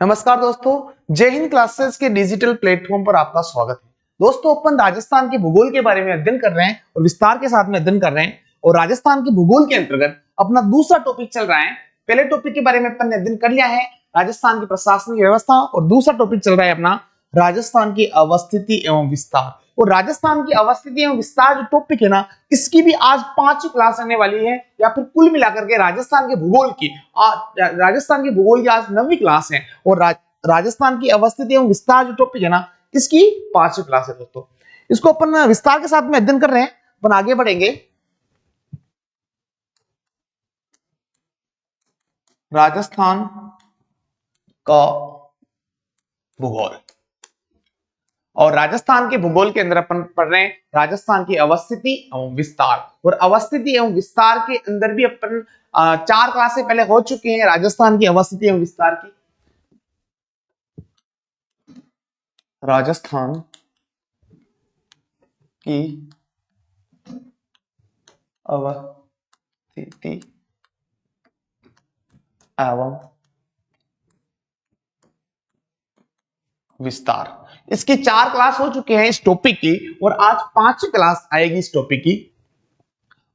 नमस्कार दोस्तों, जय हिंद क्लासेस के डिजिटल प्लेटफॉर्म पर आपका स्वागत है। दोस्तों, अपन राजस्थान के भूगोल के बारे में अध्ययन कर रहे हैं और विस्तार के साथ में अध्ययन कर रहे हैं। और राजस्थान के भूगोल के अंतर्गत अपना दूसरा टॉपिक चल रहा है। पहले टॉपिक के बारे में अपन ने अध्ययन कर लिया है, राजस्थान की प्रशासनिक व्यवस्था, और दूसरा टॉपिक चल रहा है अपना राजस्थान की अवस्थिति एवं विस्तार। और राजस्थान की अवस्थिति एवं विस्तार जो टॉपिक है ना, इसकी भी आज 5वीं क्लास आने वाली है, या फिर कुल मिलाकर के राजस्थान के भूगोल की आज 9वीं क्लास है। और राजस्थान की अवस्थिति एवं विस्तार जो टॉपिक है ना, इसकी 5वीं क्लास है दोस्तों। इसको अपन विस्तार के साथ में अध्ययन कर रहे हैं। अपन आगे बढ़ेंगे। राजस्थान का भूगोल, और राजस्थान के भूगोल के अंदर अपन पढ़ रहे हैं राजस्थान की अवस्थिति एवं विस्तार। और अवस्थिति एवं विस्तार के अंदर भी अपन 4 क्लासें पहले हो चुकी हैं राजस्थान की अवस्थिति एवं विस्तार की। राजस्थान की अवस्थिति एवं विस्तार, इसकी 4 क्लास हो चुके हैं इस टॉपिक की, और आज 5वीं क्लास आएगी इस टॉपिक की।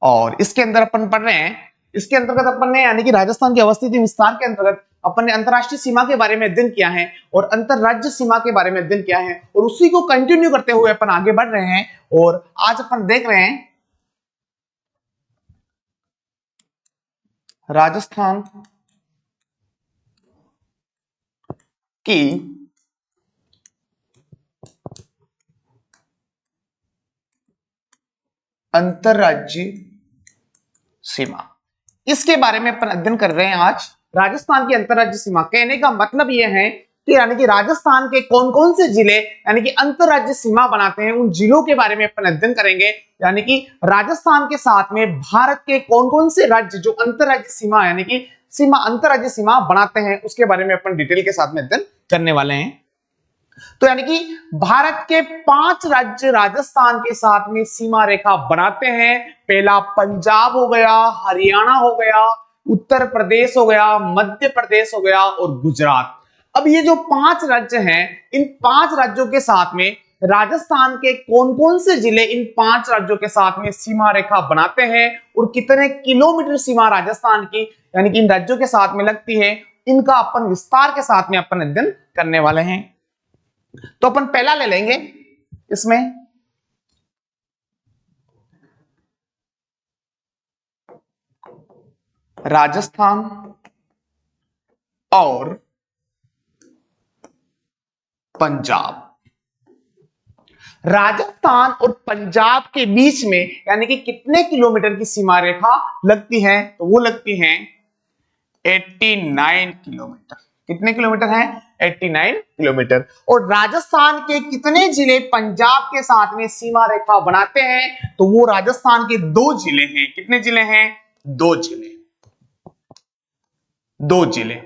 और इसके अंदर अपन पढ़ रहे हैं, इसके अंतर्गत अपन ने यानी कि राजस्थान की अवस्थिति विस्तार के अंतर्गत अपन ने अंतरराष्ट्रीय सीमा के बारे में अध्ययन किया है और अंतरराज्य सीमा के बारे में अध्ययन किया है, और उसी को कंटिन्यू करते हुए अपन आगे बढ़ रहे हैं। और आज अपन देख रहे हैं राजस्थान की अंतरराज्यीय सीमा, इसके बारे में अपन अध्ययन कर रहे हैं आज। राजस्थान की अंतरराज्यीय सीमा कहने का मतलब यह है कि यानी कि राजस्थान के कौन कौन से जिले यानी कि अंतरराज्यीय सीमा बनाते हैं, उन जिलों के बारे में अपन अध्ययन करेंगे। यानी कि राजस्थान के साथ में भारत के कौन कौन से राज्य जो अंतरराज्यीय सीमा यानी कि अंतरराज्यीय सीमा बनाते हैं, उसके बारे में अपन डिटेल के साथ में अध्ययन करने वाले हैं। तो यानी कि भारत के 5 राज्य राजस्थान के साथ में सीमा रेखा बनाते हैं। पहला पंजाब हो गया, हरियाणा हो गया, उत्तर प्रदेश हो गया, मध्य प्रदेश हो गया और गुजरात। अब ये जो 5 राज्य हैं, इन 5 राज्यों के साथ में राजस्थान के कौन कौन से जिले इन 5 राज्यों के साथ में सीमा रेखा बनाते हैं, और कितने किलोमीटर सीमा राजस्थान की यानी कि इन राज्यों के साथ में लगती है, इनका अपन विस्तार के साथ में अपन अध्ययन करने वाले हैं। तो अपन पहला ले लेंगे इसमें, राजस्थान और पंजाब। राजस्थान और पंजाब के बीच में यानी कि कितने किलोमीटर की सीमा रेखा लगती है, तो वो लगती है 89 किलोमीटर। कितने किलोमीटर है? 89 किलोमीटर। और राजस्थान के कितने जिले पंजाब के साथ में सीमा रेखा बनाते हैं, तो वो राजस्थान के 2 जिले हैं। कितने जिले हैं? 2 जिले, 2 जिले,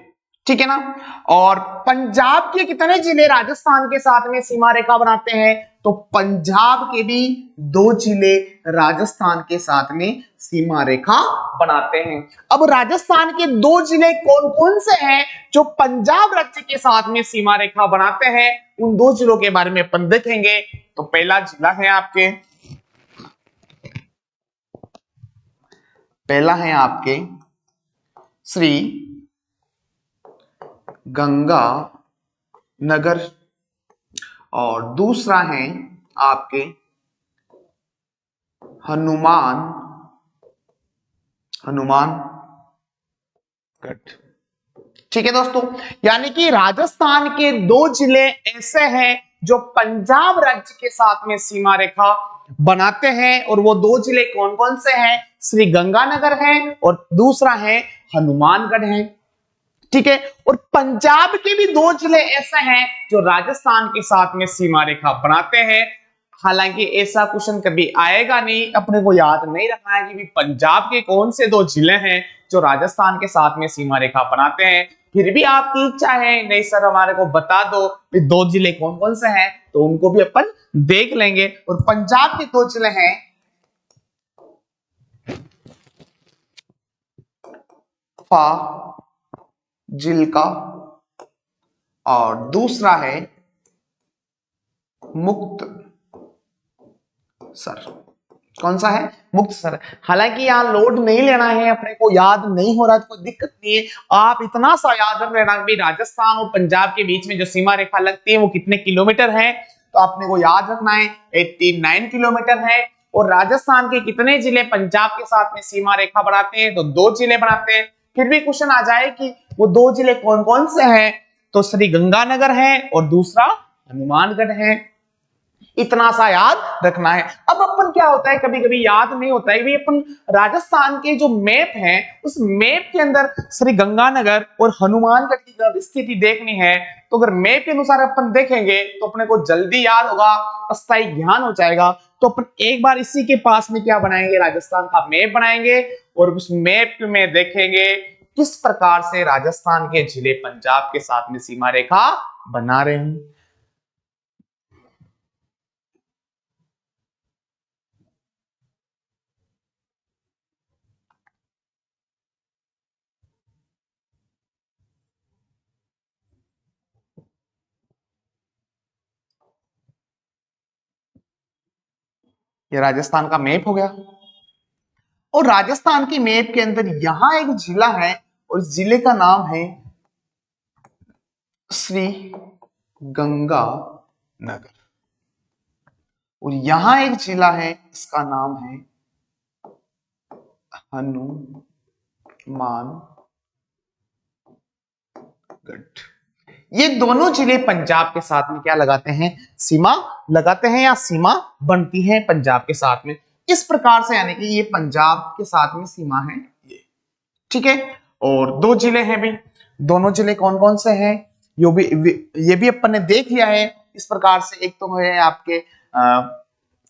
ठीक है ना। और पंजाब के कितने जिले राजस्थान के साथ में सीमा रेखा बनाते हैं, तो पंजाब के भी 2 जिले राजस्थान के साथ में सीमा रेखा बनाते हैं। अब राजस्थान के 2 जिले कौन कौन से हैं जो पंजाब राज्य के साथ में सीमा रेखा बनाते हैं, उन 2 जिलों के बारे में अपन देखेंगे। तो पहला जिला है आपके, पहला है आपके श्री गंगानगर, और दूसरा है आपके हनुमानगढ़। ठीक है दोस्तों, यानी कि राजस्थान के 2 जिले ऐसे हैं जो पंजाब राज्य के साथ में सीमा रेखा बनाते हैं, और वो 2 जिले कौन कौन से हैं? श्री गंगानगर है और दूसरा है हनुमानगढ़ है। ठीक है, और पंजाब के भी 2 जिले ऐसे हैं जो राजस्थान के साथ में सीमा रेखा बनाते हैं। हालांकि ऐसा क्वेश्चन कभी आएगा नहीं, अपने को याद नहीं रखना है कि भी पंजाब के कौन से 2 जिले हैं जो राजस्थान के साथ में सीमा रेखा बनाते हैं। फिर भी आपकी इच्छा है नहीं सर हमारे को बता दो कि 2 जिले कौन कौन से हैं, तो उनको भी अपन देख लेंगे। और पंजाब के 2 जिले हैं फाजिल्का और दूसरा है मुक्त सर। कौन सा है? मुक्त सर। हालांकि यहाँ लोड नहीं लेना है, अपने को याद नहीं हो रहा तो कोई दिक्कत नहीं है, आप इतना सा याद रख लेना कि राजस्थान और पंजाब के बीच में जो सीमा रेखा लगती है वो कितने किलोमीटर है। तो आपने को याद रखना है 89 किलोमीटर है। और राजस्थान के कितने जिले पंजाब के साथ में सीमा रेखा बनाते हैं? तो 2 जिले बनाते हैं। फिर भी क्वेश्चन आ जाए कि वो 2 जिले कौन कौन से हैं, तो श्री गंगानगर है और दूसरा हनुमानगढ़ है। इतना सा याद रखना है। अब अपन क्या होता है, कभी कभी याद नहीं होता है, भी अपन राजस्थान के जो मैप है उस मैप के अंदर श्री गंगानगर और हनुमानगढ़ की जब स्थिति देखनी है तो अगर मैप के अनुसार अपन देखेंगे तो अपने को जल्दी याद होगा, अस्थायी ज्ञान हो जाएगा। तो अपन एक बार इसी के पास में क्या बनाएंगे, राजस्थान का मैप बनाएंगे और उस मैप में देखेंगे किस प्रकार से राजस्थान के जिले पंजाब के साथ में सीमा रेखा बना रहे हैं। ये राजस्थान का मैप हो गया और राजस्थान के मैप के अंदर यहां एक जिला है और इस जिले का नाम है श्री गंगानगर। और यहां एक जिला है, इसका नाम है हनुमानगढ़। ये दोनों जिले पंजाब के साथ में क्या लगाते हैं, सीमा लगाते हैं या सीमा बनती है पंजाब के साथ में। इस प्रकार से यानी कि ये पंजाब के साथ में सीमा है ये, ठीक है। और 2 जिले हैं भी, दोनों जिले कौन कौन से हैं ये भी अपन ने देख लिया है। इस प्रकार से एक तो है आपके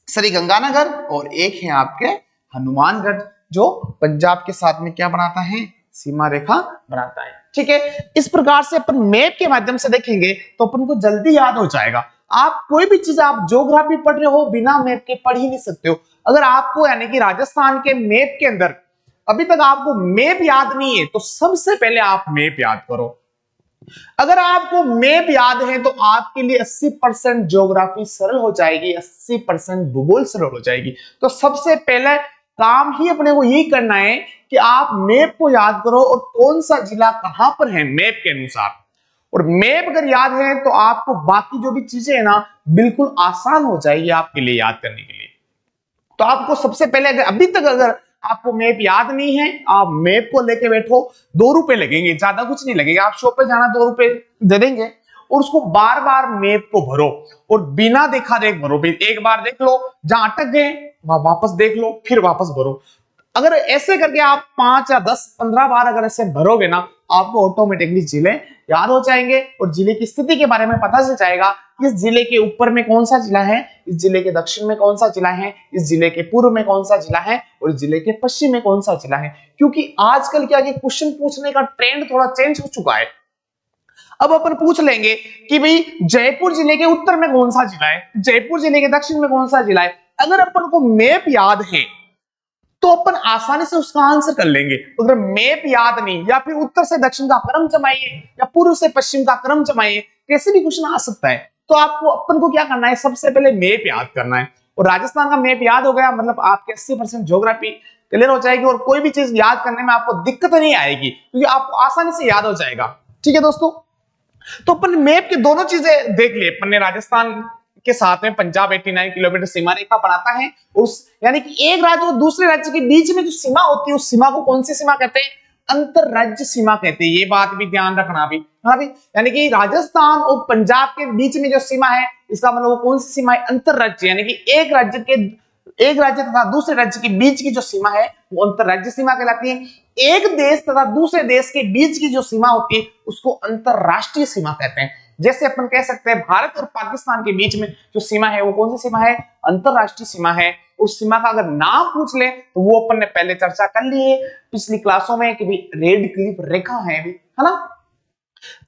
श्री गंगानगर और एक है आपके हनुमानगढ़, जो पंजाब के साथ में क्या बनाता है, सीमा रेखा बनाता है, ठीक है। इस प्रकार से अपन मैप के माध्यम से देखेंगे तो अपन को जल्दी याद हो जाएगा। आप कोई भी चीज, आप ज्योग्राफी पढ़ रहे हो बिना मैप के पढ़ ही नहीं सकते हो। अगर आपको यानी कि राजस्थान के मैप के अंदर अभी तक आपको मैप याद नहीं है तो सबसे पहले आप मैप याद करो। अगर आपको मैप याद है तो आपके लिए 80% ज्योग्राफी सरल हो जाएगी, 80% भूगोल सरल हो जाएगी। तो सबसे पहले काम ही अपने को यही करना है कि आप मैप को याद करो और कौन सा जिला कहां पर है मैप के अनुसार। और मैप अगर याद है तो आपको बाकी जो भी चीजें है ना बिल्कुल आसान हो जाएगी आपके लिए याद करने के लिए। तो आपको सबसे पहले अभी तक अगर आपको मैप याद नहीं है, आप मैप को लेके बैठो, 2 रुपए लगेंगे, ज्यादा कुछ नहीं लगेगा। आप शॉप पे जाना 2 रुपए दे देंगे और उसको बार बार मैप को भरो और बिना देखा देख भरो। एक बार देख लो, जहां अटक गए वहां वापस देख लो, फिर वापस भरो। अगर ऐसे करके आप 5 या 10 15 बार अगर ऐसे भरोगे ना, आपको ऑटोमेटिकली जिले याद हो जाएंगे और जिले की स्थिति के बारे में पता चल जाएगा। इस जिले के ऊपर में कौन सा जिला है, इस जिले के दक्षिण में कौन सा जिला है, इस जिले के पूर्व में कौन सा जिला है और इस जिले के पश्चिम में कौन सा जिला है। क्योंकि आजकल क्या क्वेश्चन पूछने का ट्रेंड थोड़ा चेंज हो चुका है। अब अपन पूछ लेंगे कि भाई जयपुर जिले के उत्तर में कौन सा जिला है, जयपुर जिले के दक्षिण में कौन सा जिला है। अगर अपन को मैप याद है तो अपन आसानी से उसका आंसर कर लेंगे। अगर मैप याद नहीं, या फिर उत्तर से दक्षिण का क्रम जमाइए या पूर्व से पश्चिम का क्रम जमाइए, कैसे भी क्वेश्चन आ सकता है। तो आपको अपन को क्या करना है, सबसे पहले मैप याद करना है। और राजस्थान का मैप याद हो गया मतलब आपके 80% ज्योग्राफी क्लियर हो जाएगी और कोई भी चीज याद करने में आपको दिक्कत नहीं आएगी क्योंकि आपको आसानी से याद हो जाएगा, ठीक है दोस्तों। तो अपन मैप के दोनों चीजें देख लिए, अपन ने राजस्थान के साथ में पंजाब 89 किलोमीटर सीमा रेखा बनाता है। उस यानी कि एक राज्य और दूसरे राज्य के बीच में जो सीमा होती है उस सीमा को कौन सी सीमा कहते हैं, अंतर राज्य सीमा कहते हैं। ये बात भी ध्यान रखना भी, हाँ भी, यानी कि राजस्थान और पंजाब के बीच में जो सीमा है इसका मतलब वो कौन सी सीमा है, अंतर राज्य, यानी कि एक राज्य तथा दूसरे राज्य के बीच की जो सीमा है वो अंतर राज्य सीमा कहलाती है। एक देश तथा दूसरे देश के बीच की जो सीमा होती है उसको अंतरराष्ट्रीय सीमा कहते हैं। जैसे अपन कह सकते हैं भारत और पाकिस्तान के बीच में जो सीमा है वो कौन सी सीमा है, अंतरराष्ट्रीय सीमा है। उस सीमा का अगर नाम पूछ ले तो वो अपन ने पहले चर्चा कर ली है पिछली क्लासों में कि भाई रेड क्लिफ रेखा है ना।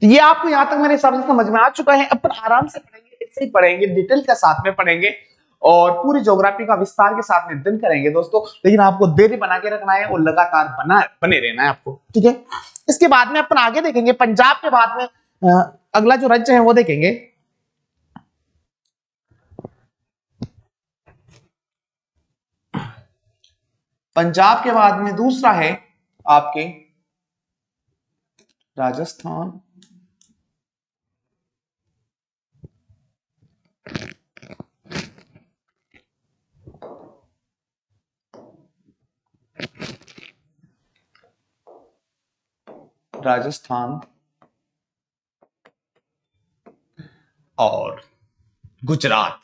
तो ये आपको यहां तक मेरे हिसाब से समझ में आ चुका है। अपन आराम से पढ़ेंगे, ऐसे ही पढ़ेंगे, डिटेल के साथ में पढ़ेंगे और पूरी ज्योग्राफी का विस्तार के साथ में अध्ययन करेंगे दोस्तों। लेकिन आपको देरी बना के रखना है और लगातार बने रहना है आपको, ठीक है। इसके बाद में अपन आगे देखेंगे पंजाब के बाद में अगला जो राज्य है वो देखेंगे। पंजाब के बाद में दूसरा है आपके राजस्थान। राजस्थान और गुजरात।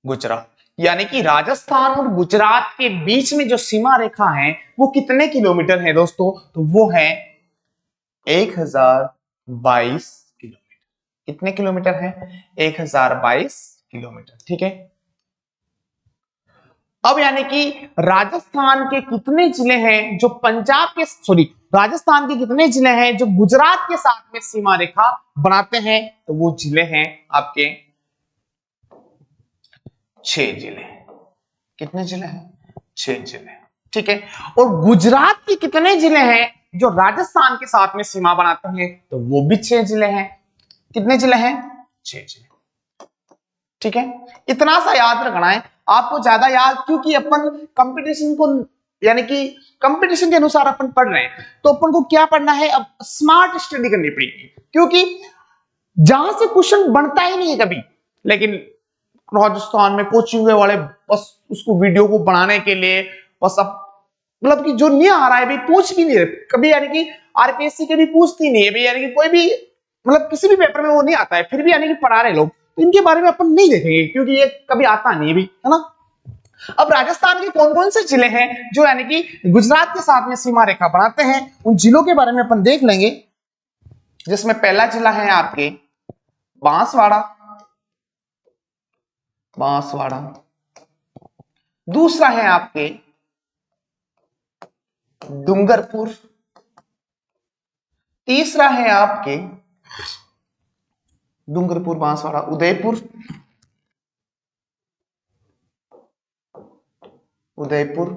गुजरात यानी कि राजस्थान और गुजरात के बीच में जो सीमा रेखा है वो कितने किलोमीटर है दोस्तों? तो वो है 1022 किलोमीटर। कितने किलोमीटर है? 1022 किलोमीटर। ठीक है। अब यानी कि राजस्थान के कितने जिले हैं जो पंजाब के राजस्थान के कितने जिले हैं जो गुजरात के साथ में सीमा रेखा बनाते हैं? तो वो जिले हैं आपके 6 जिले। कितने जिले हैं? 6 जिले। ठीक है। और गुजरात के कितने जिले हैं जो राजस्थान के साथ में सीमा बनाते हैं? तो वो भी 6 जिले हैं। कितने जिले हैं? 6 जिले। ठीक है। इतना सा याद रखना है आपको, ज्यादा याद, क्योंकि अपन कंपटीशन को यानी कि कंपटीशन के अनुसार अपन पढ़ रहे हैं, तो अपन को क्या पढ़ना है, अब स्मार्ट स्टडी करनी पड़ेगी, क्योंकि जहां से क्वेश्चन बनता ही नहीं है कभी, लेकिन राजस्थान में कोचिंग वाले बस उसको वीडियो को बनाने के लिए बस अब मतलब कि जो नहीं आ रहा है भाई पूछ भी नहीं रहे कभी, यानी कि आरपीएससी के भी पूछती नहीं है भाई, यानी कि कोई भी मतलब किसी भी पेपर में वो नहीं आता है, फिर भी यानी कि पढ़ा रहे लोग, तो इनके बारे में अपन नहीं देखेंगे क्योंकि ये कभी आता नहीं है भी, है ना। अब राजस्थान के कौन कौन से जिले हैं जो यानी कि गुजरात के साथ में सीमा रेखा बनाते हैं, उन जिलों के बारे में अपन देख लेंगे, जिसमें पहला जिला है आपके बांसवाड़ा। बांसवाड़ा। दूसरा है आपके डूंगरपुर। तीसरा है आपके डूंगरपुर, बांसवाड़ा, उदयपुर। उदयपुर।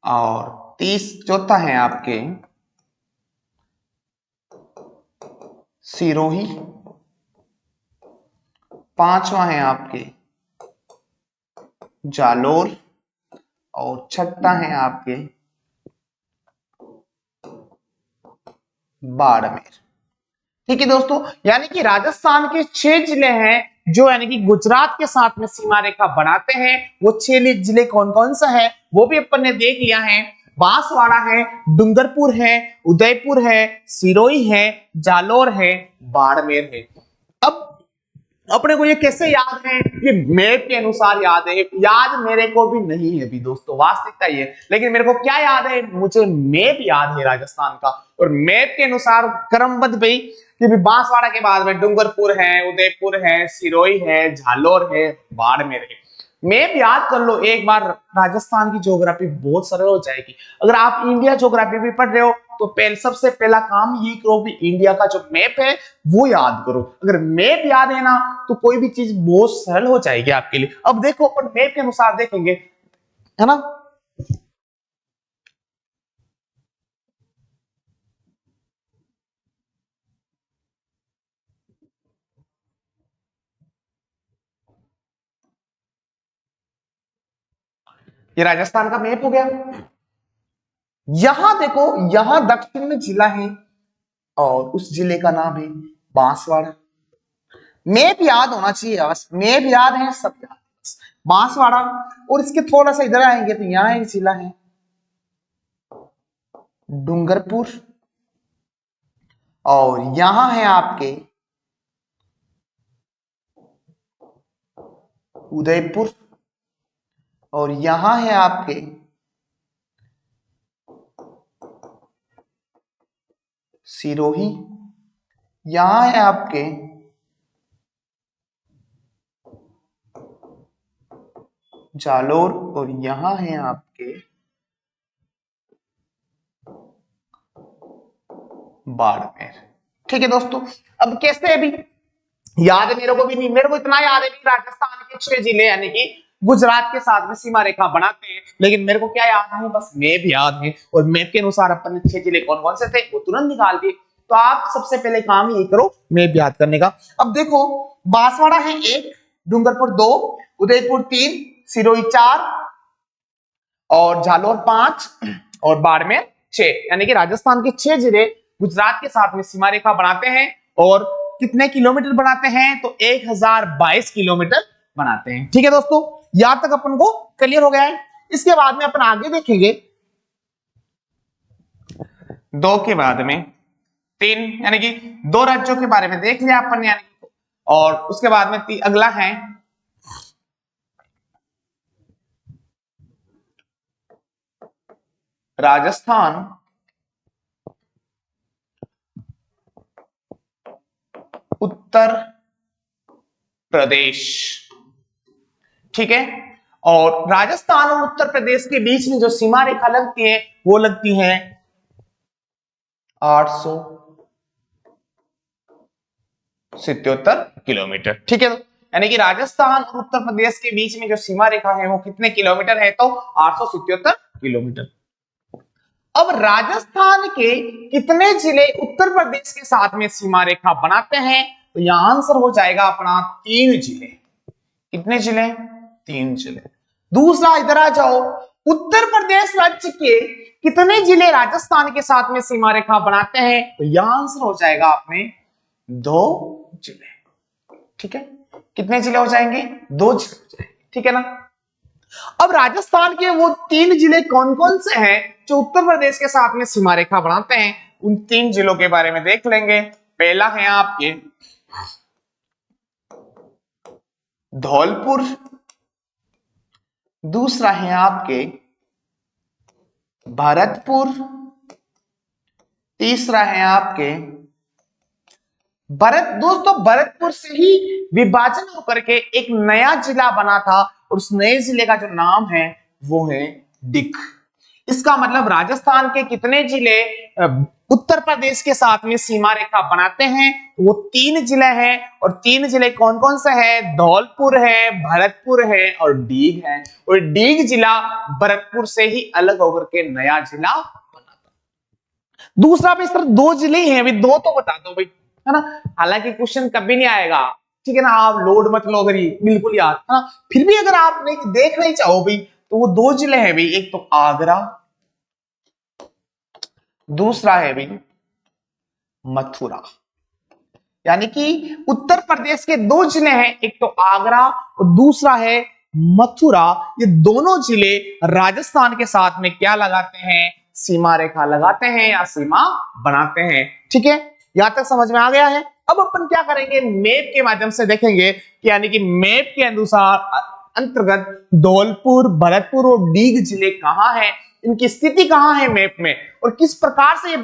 और चौथा है आपके सिरोही। पांचवा है आपके जालोर। और छठा है आपके बाड़मेर। ठीक है दोस्तों, यानी कि राजस्थान के 6 जिले हैं जो यानी कि गुजरात के साथ में सीमा रेखा बनाते हैं। वो 6 जिले कौन कौन सा है वो भी अपन ने देख लिया है। बांसवाड़ा है, डूंगरपुर है, उदयपुर है, सिरोही है, जालोर है, बाड़मेर है। अब अपने को ये कैसे याद है? ये मैप के अनुसार याद है। याद मेरे को भी नहीं है भी दोस्तों, वास्तविकता ये, लेकिन मेरे को क्या याद है, मुझे मैप याद है राजस्थान का, और मैप के अनुसार क्रमबद्ध भाई कि बांसवाड़ा के बाद में डूंगरपुर है, उदयपुर है, सिरोही है, जालोर है, बाड़मेर है। मैप याद कर लो एक बार, राजस्थान की ज्योग्राफी बहुत सरल हो जाएगी। अगर आप इंडिया ज्योग्राफी भी पढ़ रहे हो तो सबसे पहला काम ये करो कि इंडिया का जो मैप है वो याद करो। अगर मैप याद है ना तो कोई भी चीज बहुत सरल हो जाएगी आपके लिए। अब देखो अपन मैप के अनुसार देखेंगे, है ना। ये राजस्थान का मैप हो गया। यहां देखो, यहां दक्षिण में जिला है और उस जिले का नाम है बांसवाड़ा। मैप याद होना चाहिए, बस मैप याद है, सब याद है। बांसवाड़ा, और इसके थोड़ा सा इधर आएंगे तो यहाँ एक जिला है डूंगरपुर, और यहां है आपके उदयपुर, और यहां है आपके सिरोही, यहां है आपके जालोर, और यहां है आपके बाड़मेर। ठीक है दोस्तों, अब कैसे अभी याद है, मेरे को भी नहीं, मेरे को इतना याद है कि राजस्थान के 6 जिले यानी कि गुजरात के साथ में सीमा रेखा बनाते हैं। लेकिन मेरे को क्या याद है, बस मैप याद है, और मैप के अनुसार अपन ने 6 जिले कौन कौन से थे वो तुरंत निकाल दिए। तो आप सबसे पहले काम ये करो मैप याद करने का। अब देखो, बांसवाड़ा है 1, डूंगरपुर 2, उदयपुर 3, सिरोही 4 और जालौर 5 और बाड़मेर 6, यानी कि राजस्थान के 6 जिले गुजरात के साथ में सीमा रेखा बनाते हैं। और कितने किलोमीटर बनाते हैं, तो 1022 किलोमीटर बनाते हैं। ठीक है दोस्तों, यहां तक अपन को क्लियर हो गया है। इसके बाद में अपन आगे देखेंगे 2 के बाद में 3, यानी कि 2 राज्यों के बारे में देख लिया अपन, यानी और उसके बाद में अगला है राजस्थान उत्तर प्रदेश। ठीक है, और राजस्थान और उत्तर प्रदेश के बीच में जो सीमा रेखा लगती है वो लगती है 877 किलोमीटर। ठीक है, यानी कि राजस्थान और उत्तर प्रदेश के बीच में जो सीमा रेखा है वो कितने किलोमीटर है, तो 877 किलोमीटर। अब राजस्थान के कितने जिले उत्तर प्रदेश के साथ में सीमा रेखा बनाते हैं, तो यहां आंसर हो जाएगा अपना 3 जिले। कितने जिले, 3 जिले। दूसरा, इधर आ जाओ, उत्तर प्रदेश राज्य के कितने जिले राजस्थान के साथ में सीमा रेखा बनाते हैं, तो यहां आंसर हो जाएगा अपने 2 जिले। ठीक है, कितने जिले हो जाएंगे, 2 जिले हो जाएंगे। ठीक है ना। अब राजस्थान के वो 3 जिले कौन कौन से हैं जो उत्तर प्रदेश के साथ में सीमा रेखा बनाते हैं, उन 3 जिलों के बारे में देख लेंगे। पहला है आपके धौलपुर, दूसरा है आपके भरतपुर, तीसरा है आपके दोस्तों भरतपुर से ही विभाजन होकर के एक नया जिला बना था, और उस नए जिले का जो नाम है वो है डिग। इसका मतलब राजस्थान के कितने जिले उत्तर प्रदेश के साथ में सीमा रेखा बनाते हैं, वो 3 जिले हैं। और 3 जिले कौन कौन से हैं, धौलपुर है, भरतपुर है और डीग है। और डीग जिला भरतपुर से ही अलग होकर के नया जिला बना था। दूसरा भी सिर्फ 2 जिले ही हैं, अभी 2 तो बता दो भाई, है ना। हालांकि क्वेश्चन कभी नहीं आएगा, ठीक है ना, आप लोड मत लो, अगर बिल्कुल याद है ना। फिर भी अगर आप नहीं देख नहीं चाहो भाई, तो वो 2 जिले हैं भाई, एक तो आगरा, दूसरा है भाई मथुरा। यानी कि उत्तर प्रदेश के 2 जिले हैं, एक तो आगरा और दूसरा है मथुरा। ये दोनों जिले राजस्थान के साथ में क्या लगाते हैं, सीमा रेखा लगाते हैं या सीमा बनाते हैं। ठीक है, यहां तक समझ में आ गया है। अब अपन क्या करेंगे, मैप के माध्यम से देखेंगे कि यानी कि मैप के अनुसार अंतर्गत धौलपुर, भरतपुर और डीग जिले कहां हैं, इनकी स्थिति कहां है मैप में, और किस प्रकार से ये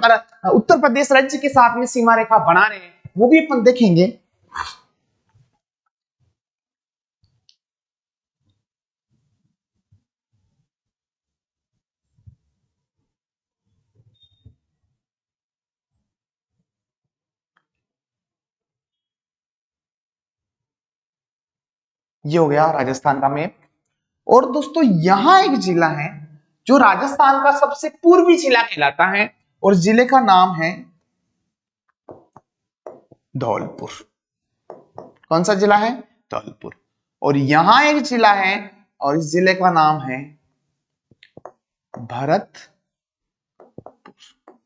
उत्तर प्रदेश राज्य के साथ में सीमा रेखा बना रहे हैं, वो भी अपन देखेंगे। ये हो गया राजस्थान का मैप। और दोस्तों यहां एक जिला है जो राजस्थान का सबसे पूर्वी जिला कहलाता है, और जिले का नाम है धौलपुर। कौन सा जिला है, धौलपुर। और यहां एक जिला है और इस जिले का नाम है भरतपुर।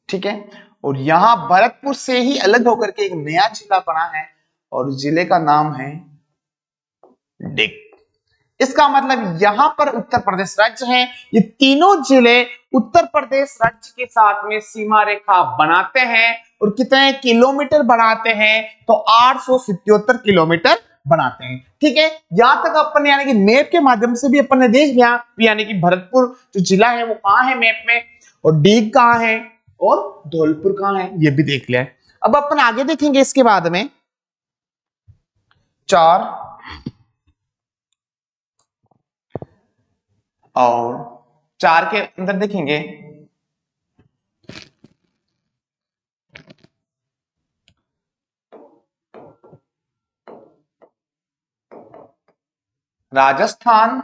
ठीक है, और यहां भरतपुर से ही अलग होकर के एक नया जिला बना है, और जिले का नाम है डिग। इसका मतलब यहां पर उत्तर प्रदेश राज्य है, ये तीनों जिले उत्तर प्रदेश राज्य के साथ में सीमा रेखा बनाते हैं। और कितने किलोमीटर बनाते हैं, तो 877 किलोमीटर बनाते हैं। ठीक है, यहां तक अपन यानी कि मैप के माध्यम से भी अपन ने देख लिया, यानी कि भरतपुर जो जिला है वो कहां है मैप में, और डीग कहां है, और धौलपुर कहां है, ये भी देख लिया है। अब अपन आगे देखेंगे इसके बाद में 4 और 4 के अंदर देखेंगे राजस्थान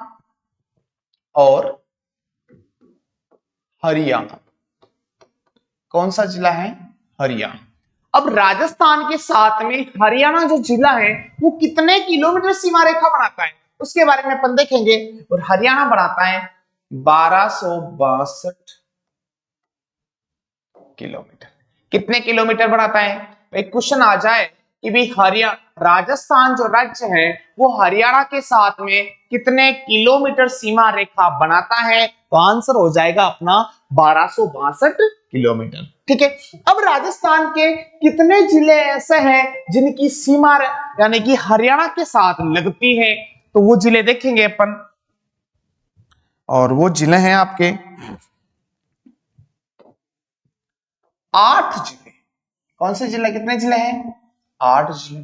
और हरियाणा। कौन सा जिला है? हरियाणा। अब राजस्थान के साथ में हरियाणा जो जिला है वो कितने किलोमीटर सीमा रेखा बनाता है उसके बारे में अपन देखेंगे। और हरियाणा बनाता है 1262 किलोमीटर। कितने किलोमीटर बनाता है? एक क्वेश्चन आ जाए कि भाई हरियाणा, राजस्थान जो राज्य है वो हरियाणा के साथ में कितने किलोमीटर सीमा रेखा बनाता है, तो आंसर हो जाएगा अपना 1262 किलोमीटर। ठीक है। अब राजस्थान के कितने जिले ऐसे हैं जिनकी सीमा यानी कि हरियाणा के साथ लगती है, तो वो जिले देखेंगे अपन। और वो जिले हैं आपके 8 जिले। कौन से जिले? कितने जिले हैं? 8 जिले।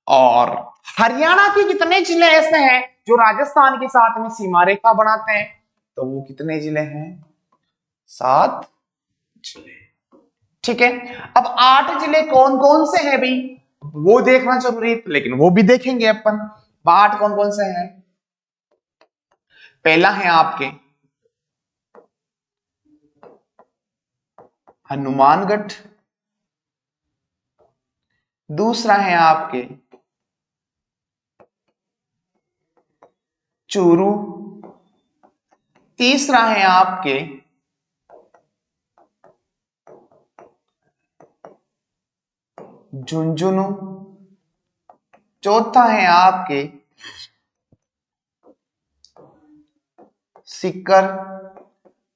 और हरियाणा के कितने जिले ऐसे हैं जो राजस्थान के साथ में सीमा रेखा बनाते हैं, तो वो कितने जिले हैं? 7 जिले। ठीक है। अब 8 जिले कौन कौन से हैं भाई, वो देखना जरूरी है, लेकिन वो भी देखेंगे अपन। 8 कौन कौन से हैं? पहला है आपके हनुमानगढ़, दूसरा है आपके चूरू, तीसरा है आपके झुंझुनू, चौथा है आपके सीकर,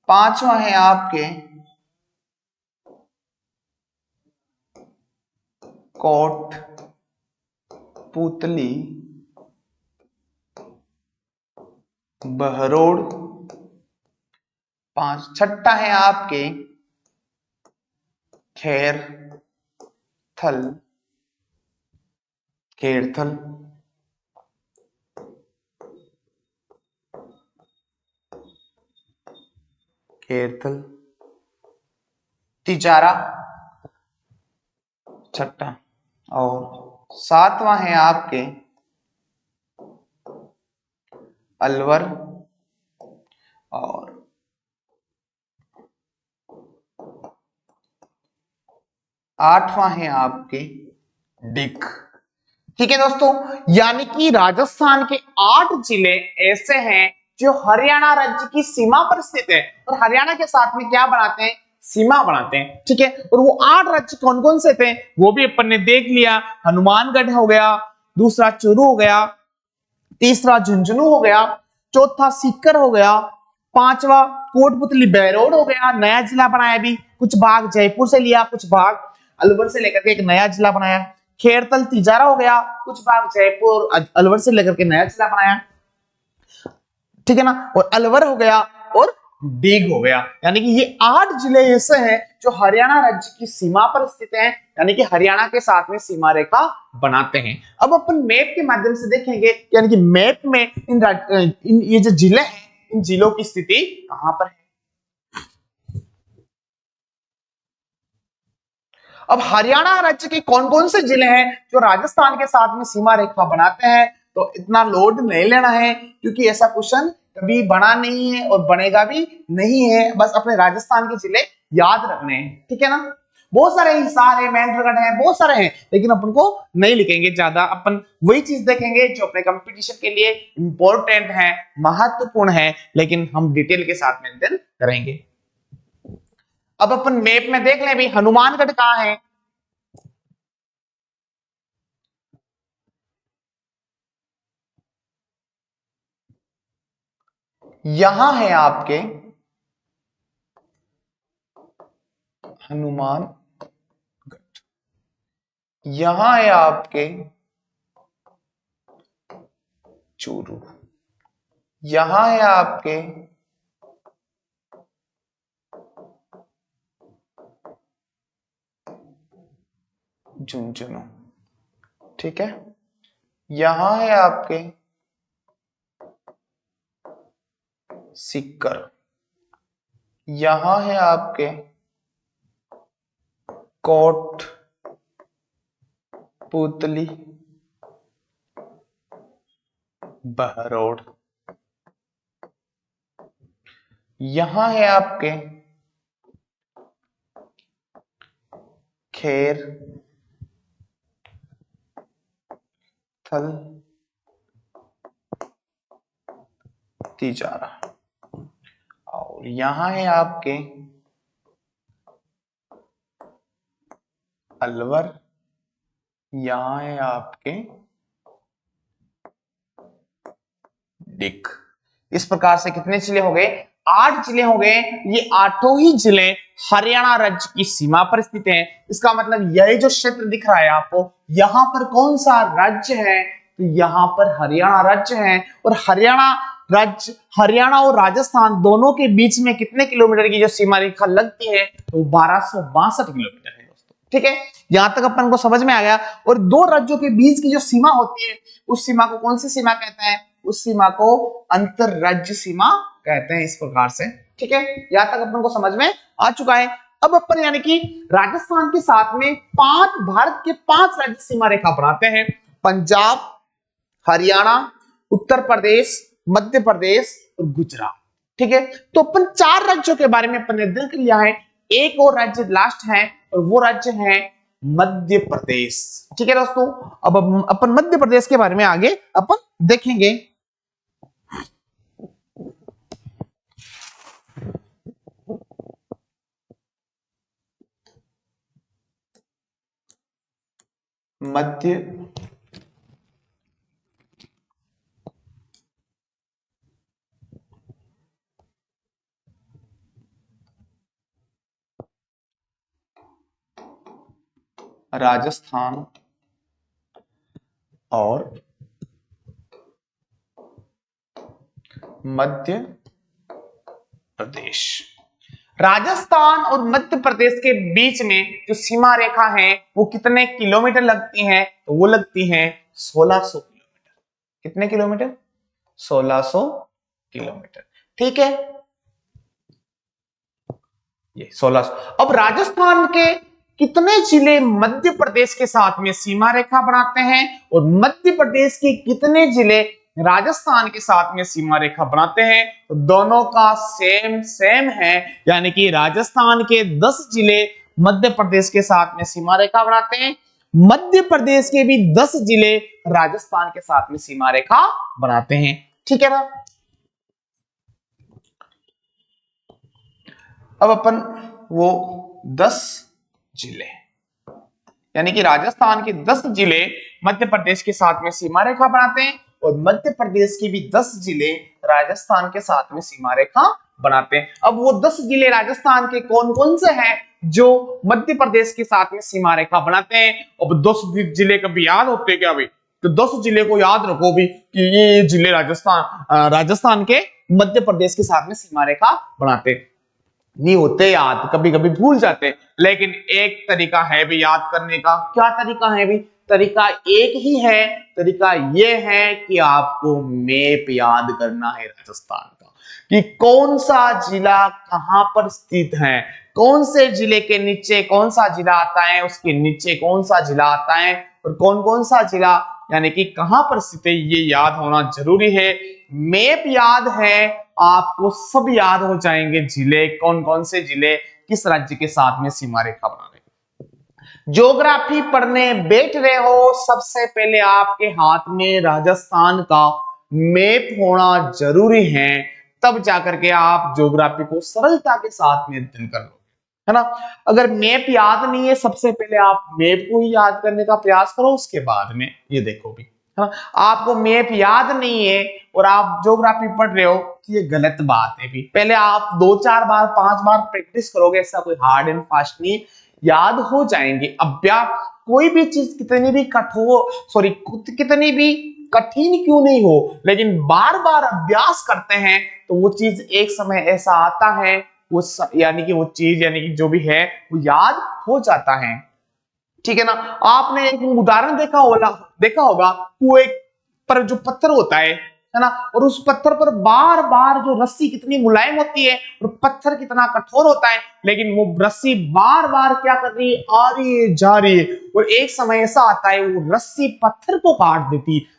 पांचवा है आपके कोट पुतली बहरोड, छठा है आपके खैरथल, खेड़थल, खेड़थल, तिजारा छठा, और सातवां है आपके अलवर, और आठवां है आपके डिग। ठीक है दोस्तों, यानी कि राजस्थान के 8 जिले ऐसे हैं जो हरियाणा राज्य की सीमा पर स्थित है और हरियाणा के साथ में क्या बनाते हैं? सीमा बनाते हैं। ठीक है। और वो 8 राज्य कौन कौन से थे वो भी अपन ने देख लिया। हनुमानगढ़ हो गया, दूसरा चूरू हो गया, तीसरा झुंझुनू हो गया, चौथा सीकर हो गया, पांचवा कोटपुतली बहरोड हो गया, नया जिला बनाया भी, कुछ भाग जयपुर से लिया, कुछ भाग अलवर से लेकर के एक नया जिला बनाया। खेड़तल तिजारा हो गया, कुछ भाग जयपुर अलवर से लेकर के नया जिला बनाया। ठीक है ना। और अलवर हो गया और डीग हो गया। यानी कि ये 8 जिले ऐसे हैं जो हरियाणा राज्य की सीमा पर स्थित हैं, यानी कि हरियाणा के साथ में सीमा रेखा बनाते हैं। अब अपन मैप के माध्यम से देखेंगे, यानी कि मैप में इन ये जो जिले हैं इन जिलों की स्थिति कहां पर है। अब हरियाणा राज्य के कौन कौन से जिले हैं जो राजस्थान के साथ में सीमा रेखा बनाते हैं, तो इतना लोड नहीं लेना है क्योंकि ऐसा क्वेश्चन कभी बना नहीं है और बनेगा भी नहीं है। बस अपने राजस्थान के जिले याद रखने हैं। ठीक है ना। बहुत सारे हिसार है, महेंद्रगढ़ है, बहुत सारे हैं, लेकिन अपन को नहीं लिखेंगे ज्यादा। अपन वही चीज देखेंगे जो अपने कंपटीशन के लिए इंपॉर्टेंट है, महत्वपूर्ण है, लेकिन हम डिटेल के साथ मेंशन करेंगे। अब अपन मैप में देख लें भी हनुमानगढ़ कहां है। यहां है आपके हनुमान, यहां है आपके चूरू, यहां है आपके झुंझुनू। ठीक है। यहां है आपके सीकर, यहां है आपके कोट पुतली बहरोड। यहां है आपके खेर थल तिजारा, और यहां है आपके अलवर, यहां है आपके डिक। इस प्रकार से कितने जिले हो गए? 8 जिले हो गए। ये 8 ही जिले हरियाणा राज्य की सीमा पर स्थित हैं। इसका मतलब यही जो क्षेत्र दिख रहा है आपको, यहां पर कौन सा राज्य है? तो यहां पर हरियाणा राज्य है। और हरियाणा राज्य, हरियाणा और राजस्थान दोनों के बीच में कितने किलोमीटर की जो सीमा रेखा लगती है? तो 1262 किलोमीटर है दोस्तों। ठीक है, यहां तक अपन को समझ में आ गया। और दो राज्यों के बीच की जो सीमा होती है, उस सीमा को कौन सी सीमा कहते हैं? उस सीमा को अंतरराज्य सीमा कहते हैं। इस प्रकार से, ठीक है, यहां तक अपन को समझ में आ चुका है। अब अपन यानी कि राजस्थान के साथ में भारत के 5 राज्य सीमा रेखा बनाते हैं। पंजाब, हरियाणा, उत्तर प्रदेश, मध्य प्रदेश और गुजरात। ठीक है, तो अपन 4 राज्यों के बारे में अपन ने अध्ययन कर लिया है। एक और राज्य लास्ट है, और वो राज्य है मध्य प्रदेश। ठीक है दोस्तों, अब अपन मध्य प्रदेश के बारे में आगे अपन देखेंगे। मध्य राजस्थान और मध्य प्रदेश। राजस्थान और मध्य प्रदेश के बीच में जो सीमा रेखा है वो कितने किलोमीटर लगती है? तो वो लगती है 1600 किलोमीटर। कितने किलोमीटर? 1600 किलोमीटर। ठीक है, ये 1600। अब राजस्थान के कितने जिले मध्य प्रदेश के साथ में सीमा रेखा बनाते हैं, और मध्य प्रदेश के कितने जिले राजस्थान के साथ में सीमा रेखा बनाते हैं? तो दोनों का सेम है, यानी कि राजस्थान के 10 जिले मध्य प्रदेश के साथ में सीमा रेखा बनाते हैं। मध्य प्रदेश के भी 10 जिले राजस्थान के साथ में सीमा रेखा बनाते हैं। ठीक है ना? अब अपन वो 10 जिले, यानी कि राजस्थान के 10 जिले मध्य प्रदेश के साथ में सीमा रेखा बनाते हैं, और मध्य प्रदेश के भी 10 जिले राजस्थान के साथ में सीमा रेखा बनाते हैं। अब वो 10 जिले राजस्थान के कौन कौन से हैं जो मध्य प्रदेश के साथ में सीमा रेखा बनाते हैं? अब 10 जिले कभी याद होते क्या भाई? तो 10 जिले को याद रखो भी कि ये जिले राजस्थान के मध्य प्रदेश के साथ में सीमा रेखा बनाते हैं। नहीं होते याद, कभी कभी भूल जाते, लेकिन एक तरीका है भी याद करने का। क्या तरीका है भी? तरीका एक ही है। तरीका यह है कि आपको मैप याद करना है राजस्थान का, कि कौन सा जिला कहां पर स्थित है, कौन से जिले के नीचे कौन सा जिला आता है, उसके नीचे कौन सा जिला आता है, और कौन कौन सा जिला यानी कि कहां पर स्थित है, ये याद होना जरूरी है। मैप याद है, आपको सब याद हो जाएंगे जिले, कौन कौन से जिले किस राज्य के साथ में सीमा रेखा बना रहे। ज्योग्राफी पढ़ने बैठ रहे हो, सबसे पहले आपके हाथ में राजस्थान का मैप होना जरूरी है, तब जाकर के आप ज्योग्राफी को सरलता के साथ में अध्ययन कर लोगे, है ना? अगर मैप याद नहीं है, सबसे पहले आप मैप को ही याद करने का प्रयास करो, उसके बाद में ये देखो भी, है ना? आपको मैप याद नहीं है और आप ज्योग्राफी पढ़ रहे हो, तो ये गलत बात है भी। पहले आप 2-4 बार 5 बार प्रैक्टिस करोगे, ऐसा कोई हार्ड एंड फास्ट नहीं, याद हो जाएंगे। अभ्यास, कोई भी चीज कितनी भी कितनी भी कठिन क्यों नहीं हो, लेकिन बार बार अभ्यास करते हैं तो वो चीज एक समय ऐसा आता है, यानी कि वो चीज यानी कि जो भी है वो याद हो जाता है। ठीक है ना? आपने एक उदाहरण देखा होगा, कुएं पर जो पत्थर होता है ना, और उस पत्थर पर बार बार जो रस्सी कितनी मुलायम होती है और पत्थर कितना कठोर होता है, लेकिन वो रस्सी बार बार क्या कर रही है, आ रही है, जा रही है, और एक समय ऐसा आता है वो रस्सी पत्थर को काट देती है।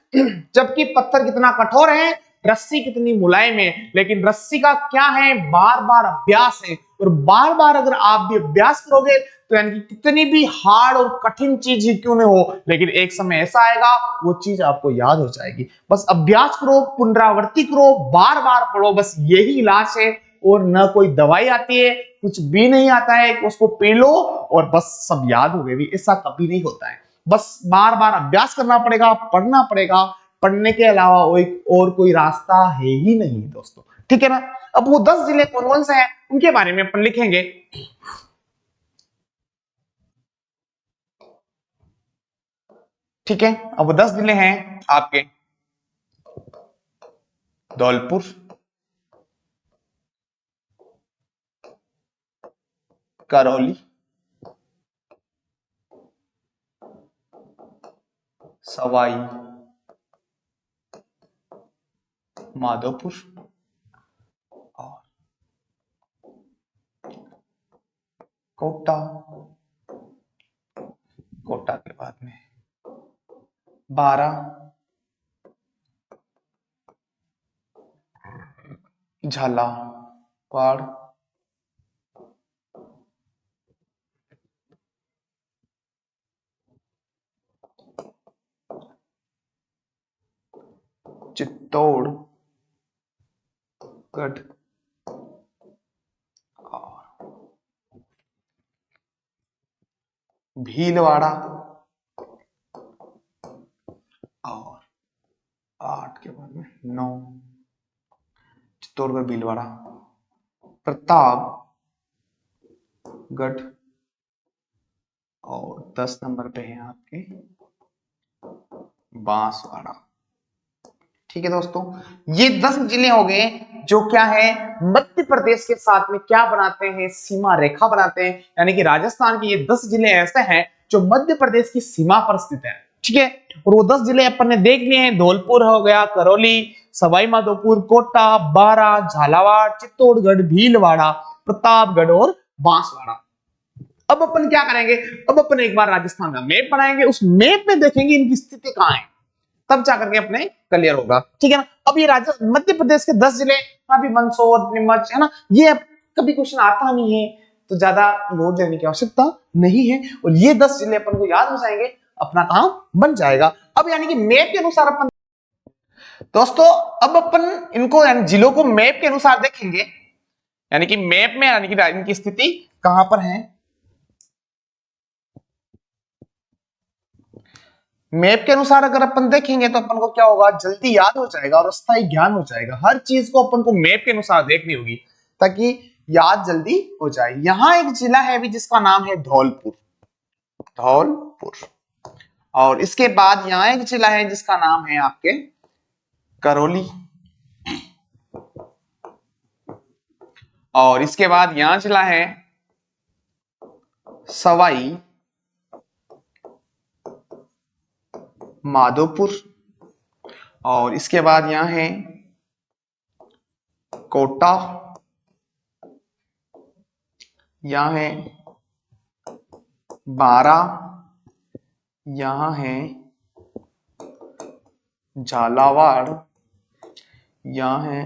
जबकि पत्थर कितना कठोर है, रस्सी कितनी मुलायम है, लेकिन रस्सी का क्या है, बार बार अभ्यास है। और बार बार अगर आप भी अभ्यास करोगे तो यानी कि कितनी भी हार्ड और कठिन चीज ही क्यों न हो, लेकिन एक समय ऐसा आएगा वो चीज आपको याद हो जाएगी। बस अभ्यास करो, पुनरावृत्ति करो, बार बार पढ़ो, बस यही इलाज है। और न कोई दवाई आती है, कुछ भी नहीं आता है, उसको पी लो और बस सब याद हो गए, ऐसा कभी नहीं होता है। बस बार बार अभ्यास करना पड़ेगा, पढ़ना पड़ेगा, पढ़ने के अलावा और कोई रास्ता है ही नहीं दोस्तों, ठीक है ना। अब वो 10 जिले कौन कौन से हैं उनके बारे में अपन लिखेंगे। ठीक है, अब वो 10 जिले हैं आपके धौलपुर, करौली, सवाई माधोपुर और कोटा। कोटा के बाद में बारां, झालावाड़, चित्तौड़गढ़ और भीलवाड़ा और 8 के बाद में 9, चित्तौड़गढ़, भीलवाड़ा, प्रतापगढ़ और 10 नंबर पे है आपके बांसवाड़ा। ठीक है दोस्तों, ये 10 जिले हो गए जो क्या है, मध्य प्रदेश के साथ में क्या बनाते हैं, सीमा रेखा बनाते हैं। यानी कि राजस्थान के ये 10 जिले ऐसे हैं जो मध्य प्रदेश की सीमा पर स्थित है। ठीक है, और वो 10 जिले अपन ने देख लिए हैं, धौलपुर हो गया, करौली, सवाई माधोपुर, कोटा, बारां, झालावाड़, चित्तौड़गढ़, भीलवाड़ा, प्रतापगढ़ और बांसवाड़ा। अब अपन क्या करेंगे, अब अपन एक बार राजस्थान का मैप बनाएंगे, उस मैप में देखेंगे इनकी स्थिति कहां है, तब जाकर के अपने क्लियर होगा। ठीक है ना। अब ये मध्य प्रदेश के 10 जिले, अभी मंदसौर, नीमच है ना, ये कभी क्वेश्चन आता नहीं है तो ज्यादा नोट देने की आवश्यकता नहीं है, और ये 10 जिले अपन को याद हो जाएंगे, अपना काम बन जाएगा। अब यानी कि मैप के अनुसार अपन दोस्तों, अब अपन इनको यानी जिलों को मैप के अनुसार देखेंगे, यानी कि मैप में यानी कि इनकी स्थिति कहां पर है। मैप के अनुसार अगर अपन देखेंगे तो अपन को क्या होगा, जल्दी याद हो जाएगा और स्थायी ज्ञान हो जाएगा। हर चीज को अपन को मैप के अनुसार देखनी होगी ताकि याद जल्दी हो जाए। यहां एक जिला है अभी जिसका नाम है धौलपुर, धौलपुर, और इसके बाद यहां एक जिला है जिसका नाम है आपके करौली, और इसके बाद यहां जिला है सवाई माधोपुर, और इसके बाद यहां है कोटा, यहां है बारां, यहां है झालावाड़, यहां है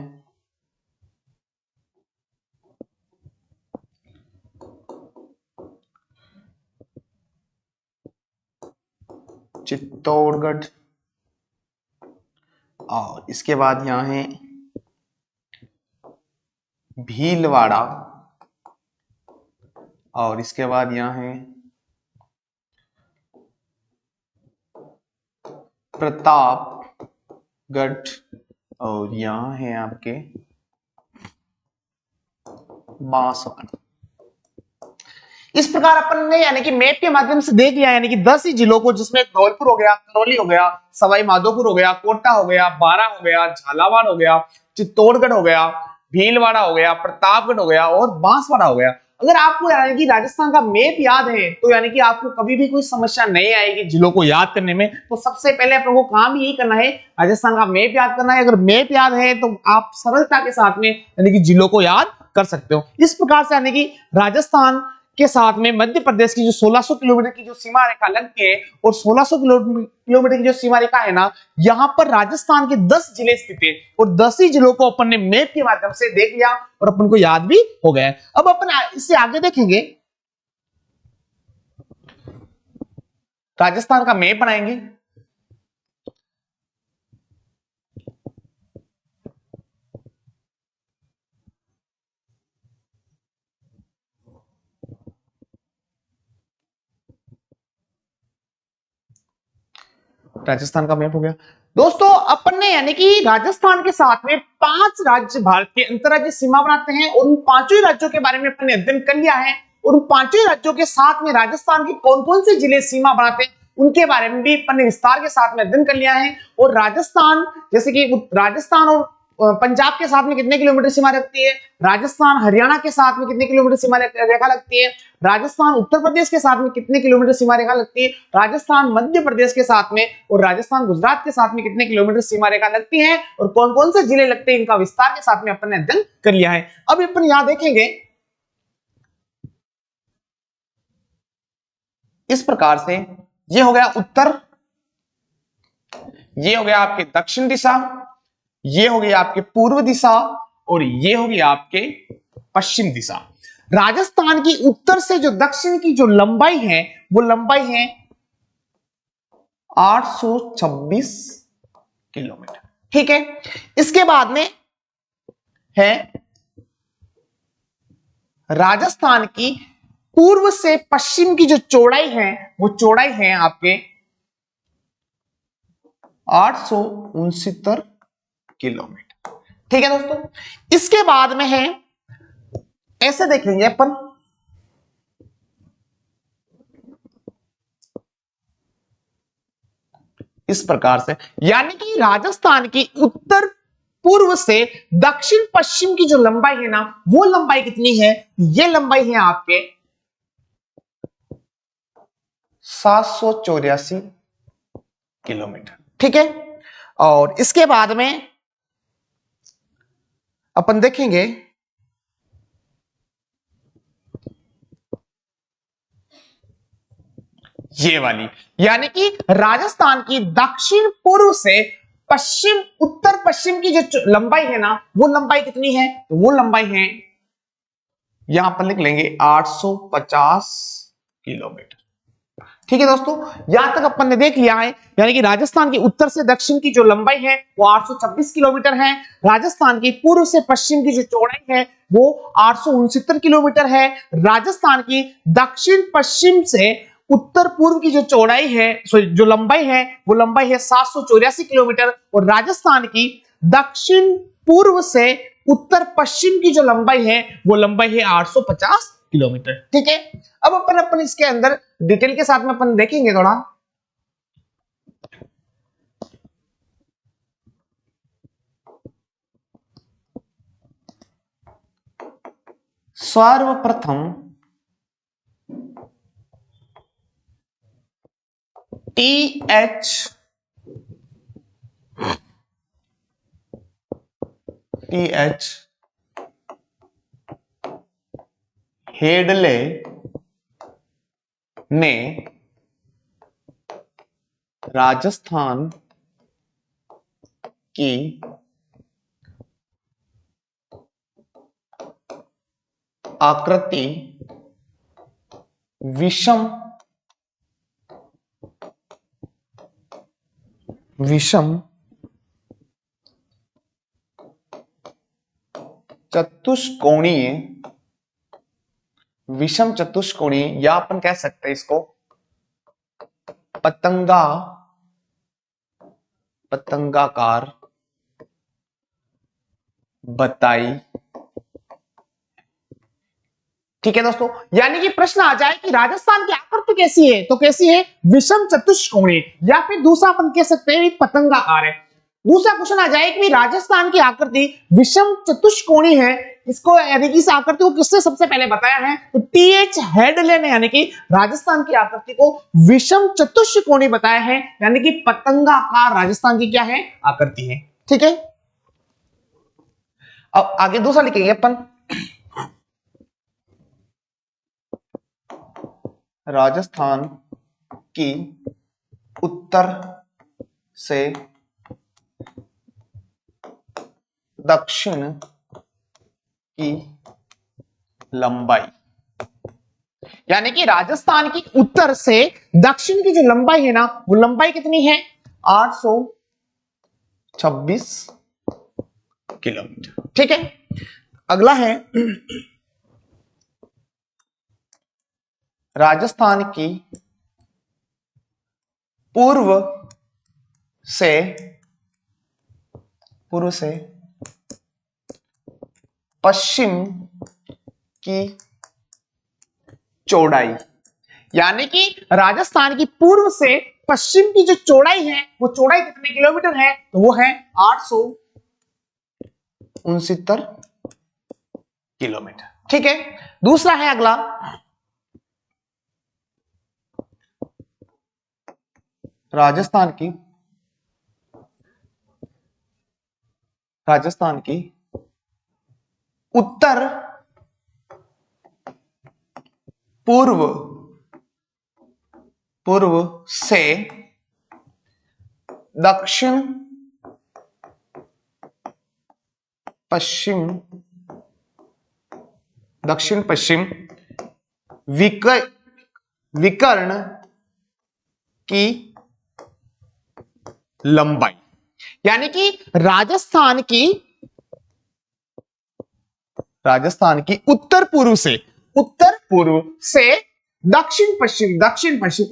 चित्तौड़गढ़, और इसके बाद यहां है भीलवाड़ा, और इसके बाद यहां है प्रतापगढ़, और यहां है आपके बांसवाड़ा। इस प्रकार अपन ने यानी कि मैप के माध्यम से देख लिया, यानी कि 10 ही जिलों को, जिसमें धौलपुर हो गया, करौली हो गया, सवाई माधोपुर हो गया, कोटा हो गया, बारां हो गया, झालावाड़ हो गया, चित्तौड़गढ़ हो गया, भीलवाड़ा हो गया, प्रतापगढ़ हो गया और बांसवाड़ा हो गया। अगर आपको यानी कि राजस्थान का मैप याद है तो यानी कि आपको कभी भी कोई समस्या नहीं आएगी जिलों को याद करने में। तो सबसे पहले अपन को काम यही करना है, राजस्थान का मैप याद करना है। अगर मैप याद है तो आप सरलता के साथ में यानी कि जिलों को याद कर सकते हो। इस प्रकार से यानी कि राजस्थान के साथ में मध्य प्रदेश की जो 1600 किलोमीटर की जो सीमा रेखा लगती है, और 1600 किलोमीटर की जो सीमा रेखा है ना, यहां पर राजस्थान के 10 जिले स्थित है, और 10 ही जिलों को अपन ने मैप के माध्यम से देख लिया और अपन को याद भी हो गया। अब अपन इससे आगे देखेंगे, राजस्थान का मैप बनाएंगे। राजस्थान का मैप हो गया दोस्तों। अपन ने यानी कि राजस्थान के साथ में 5 राज्य भारत के अंतरराज्यीय सीमा बनाते हैं, और उन पांचों राज्यों के बारे में अपन ने अध्ययन कर लिया है, और उन पांचों राज्यों के साथ में राजस्थान के कौन कौन से जिले सीमा बनाते हैं उनके बारे में भी अपन ने विस्तार के साथ में अध्ययन कर लिया है। और राजस्थान, जैसे कि राजस्थान और पंजाब के साथ में कितने किलोमीटर सीमा रखती है, राजस्थान हरियाणा के साथ में कितने किलोमीटर सीमा रेखा लगती है, राजस्थान उत्तर प्रदेश के साथ में कितने किलोमीटर सीमा रेखा लगती है, राजस्थान मध्य प्रदेश के साथ में और राजस्थान गुजरात के साथ में कितने किलोमीटर सीमा रेखा लगती है, और कौन कौन से जिले लगते हैं, इनका विस्तार के साथ में अपन ने अध्ययन कर लिया है। अब अपन यहां देखेंगे इस प्रकार से, ये हो गया उत्तर, ये हो गया आपके दक्षिण दिशा, ये हो गई आपके पूर्व दिशा, और ये हो गई आपके पश्चिम दिशा। राजस्थान की उत्तर से जो दक्षिण की जो लंबाई है वो लंबाई है 826 किलोमीटर। ठीक है, इसके बाद में है राजस्थान की पूर्व से पश्चिम की जो चौड़ाई है वो चौड़ाई है आपके 869 किलोमीटर। ठीक है दोस्तों, इसके बाद में है, ऐसे देख लेंगे अपन, इस प्रकार से, यानी कि राजस्थान की उत्तर पूर्व से दक्षिण पश्चिम की जो लंबाई है ना, वो लंबाई कितनी है, ये लंबाई है आपके 784 किलोमीटर। ठीक है, और इसके बाद में अपन देखेंगे ये वाली, यानी कि राजस्थान की दक्षिण पूर्व से पश्चिम उत्तर पश्चिम की जो लंबाई है ना, वो लंबाई कितनी है, तो वो लंबाई है, यहां पर लिख लेंगे 850 किलोमीटर। ठीक है दोस्तों, यहां तक अपन ने देख लिया है, यानी कि राजस्थान की उत्तर से दक्षिण की जो लंबाई है वो 826 किलोमीटर है, राजस्थान की पूर्व से पश्चिम की जो चौड़ाई है वो 869 किलोमीटर है, राजस्थान की दक्षिण पश्चिम से उत्तर पूर्व की जो चौड़ाई है, जो लंबाई है वो लंबाई है 784 किलोमीटर, और राजस्थान की दक्षिण पूर्व से उत्तर पश्चिम की जो लंबाई है वो लंबाई है 850 किलोमीटर। ठीक है, अब अपन इसके अंदर डिटेल के साथ में अपन देखेंगे थोड़ा। सर्वप्रथम टीएच हेडले ने राजस्थान की आकृति विषम चतुष्कोणीय, विषम चतुष्कोणीय, या अपन कह सकते हैं इसको पतंगाकार बताई। ठीक है दोस्तों, यानी कि प्रश्न आ जाए कि राजस्थान की आकृति कैसी है, तो कैसी है, विषम चतुष्कोणीय, या फिर दूसरा अपन कह सकते हैं पतंगाकार है। दूसरा क्वेश्चन आ जाए कि राजस्थान की आकृति विषम चतुष्कोणीय है, इसको यानी कि इस आकृति को किसने सबसे पहले बताया है, तो टीएच हेडले ने यानी कि राजस्थान की आकृति को विषम चतुष्कोणीय बताया है, यानी कि पतंगाकार राजस्थान की क्या है, आकृति है। ठीक है, अब आगे दूसरा लिखेंगे अपन, राजस्थान की उत्तर से दक्षिण की लंबाई, यानी कि राजस्थान की उत्तर से दक्षिण की जो लंबाई है ना, वो लंबाई कितनी है? 826 किलोमीटर। ठीक है, अगला है राजस्थान की पूर्व से पश्चिम की चौड़ाई, यानी कि राजस्थान की पूर्व से पश्चिम की जो चौड़ाई है, वो चौड़ाई कितने किलोमीटर है? तो वो है 869 किलोमीटर। ठीक है, दूसरा है अगला, राजस्थान की उत्तर पूर्व से दक्षिण पश्चिम विकर्ण की लंबाई, यानी कि राजस्थान की उत्तर पूर्व से दक्षिण पश्चिम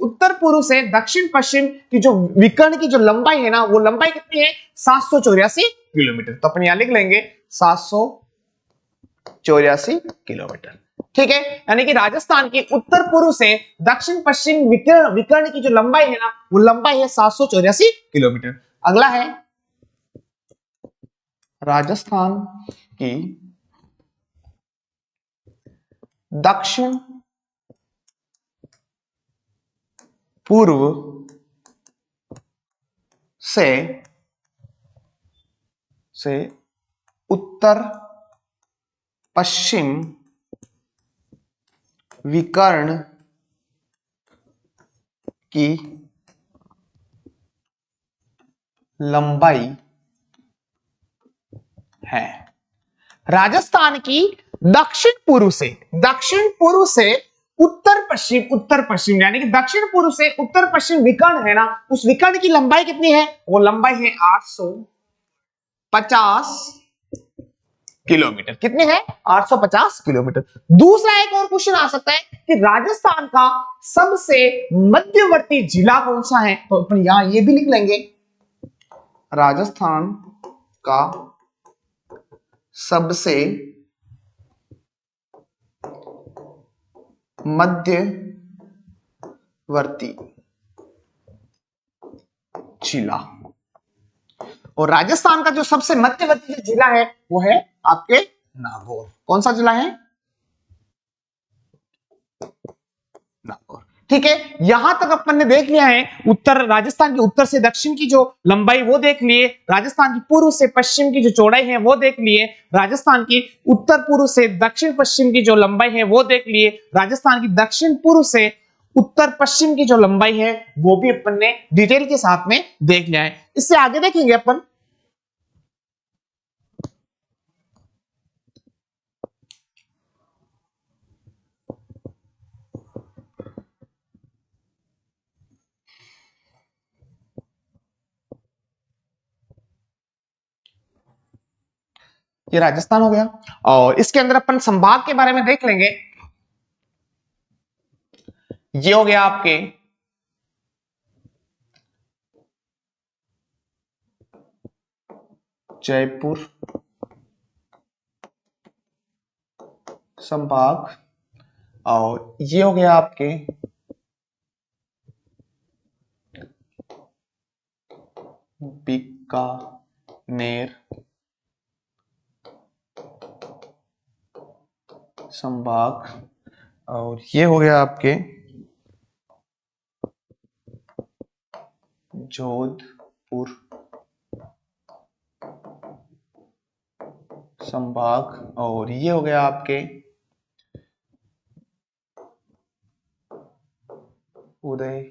उत्तर पूर्व से दक्षिण पश्चिम की जो विकर्ण की जो लंबाई है ना, वो लंबाई कितनी है? 784 किलोमीटर। तो अपन यहां लिख लेंगे 784 किलोमीटर। ठीक है, यानी कि राजस्थान की उत्तर पूर्व से दक्षिण पश्चिम विकर्ण की जो लंबाई है ना, वो लंबाई है 784 किलोमीटर। अगला है राजस्थान की दक्षिण पूर्व से उत्तर पश्चिम विकर्ण की लंबाई है। राजस्थान की दक्षिण पूर्व से उत्तर पश्चिम यानी कि दक्षिण पूर्व से उत्तर पश्चिम विकर्ण है ना, उस विकर्ण की लंबाई कितनी है? वो लंबाई है 850 किलोमीटर। कितनी है? 850 किलोमीटर। दूसरा एक और क्वेश्चन आ सकता है कि राजस्थान का सबसे मध्यवर्ती जिला कौन सा है? तो अपन यहां ये भी लिख लेंगे, राजस्थान का सबसे मध्यवर्ती जिला, और राजस्थान का जो सबसे मध्यवर्ती जिला है वो है आपके नागौर। कौन सा जिला है? नागौर। ठीक है, यहां तक अपन ने देख लिया है उत्तर राजस्थान के उत्तर से दक्षिण की जो लंबाई वो देख लिए, राजस्थान की पूर्व से पश्चिम की जो चौड़ाई है वो देख लिए, राजस्थान की उत्तर पूर्व से दक्षिण पश्चिम की जो लंबाई है वो देख लिए, राजस्थान की दक्षिण पूर्व से उत्तर पश्चिम की जो लंबाई है वो भी अपन ने डिटेल के साथ में देख लिया है। इससे आगे देखेंगे अपन ये राजस्थान हो गया, और इसके अंदर अपन संभाग के बारे में देख लेंगे। ये हो गया आपके जयपुर संभाग, और ये हो गया आपके बीकानेर संभाग, और ये हो गया आपके जोधपुर संभाग, और ये हो गया आपके उदय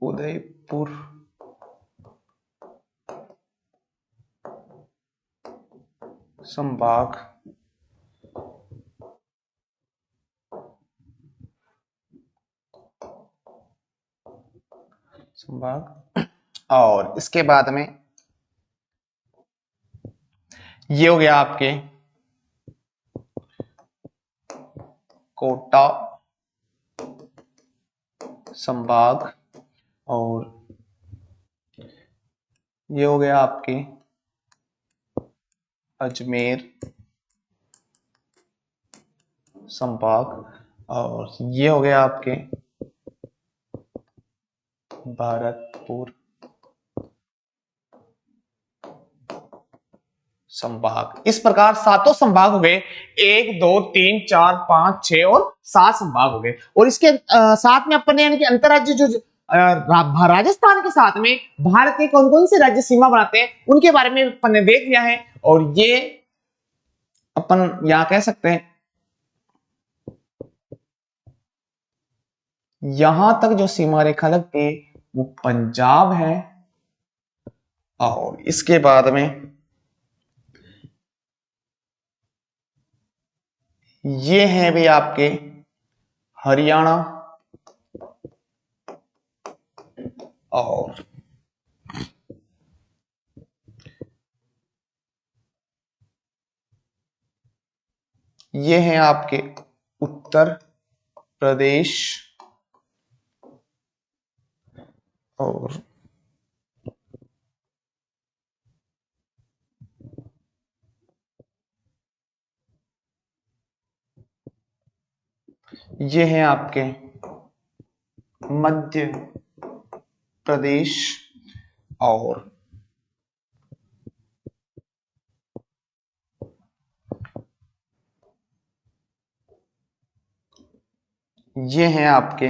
उदयपुर संभाग और इसके बाद में ये हो गया आपके कोटा संभाग और ये हो गया आपके अजमेर संभाग और ये हो गया आपके भरतपुर संभाग। इस प्रकार सातों संभाग हो गए, 1 2 3 4 5 6 और 7 संभाग हो गए। और इसके साथ में अपन यानी कि अंतरराज्य जो राजस्थान के साथ में भारत के कौन कौन से राज्य सीमा बनाते हैं उनके बारे में अपन ने देख लिया है। और ये अपन यहां कह सकते हैं यहां तक जो सीमा रेखा लगती है वो पंजाब है। और इसके बाद में ये है भी आपके हरियाणा और ये है आपके उत्तर प्रदेश और ये है आपके मध्य प्रदेश और ये हैं आपके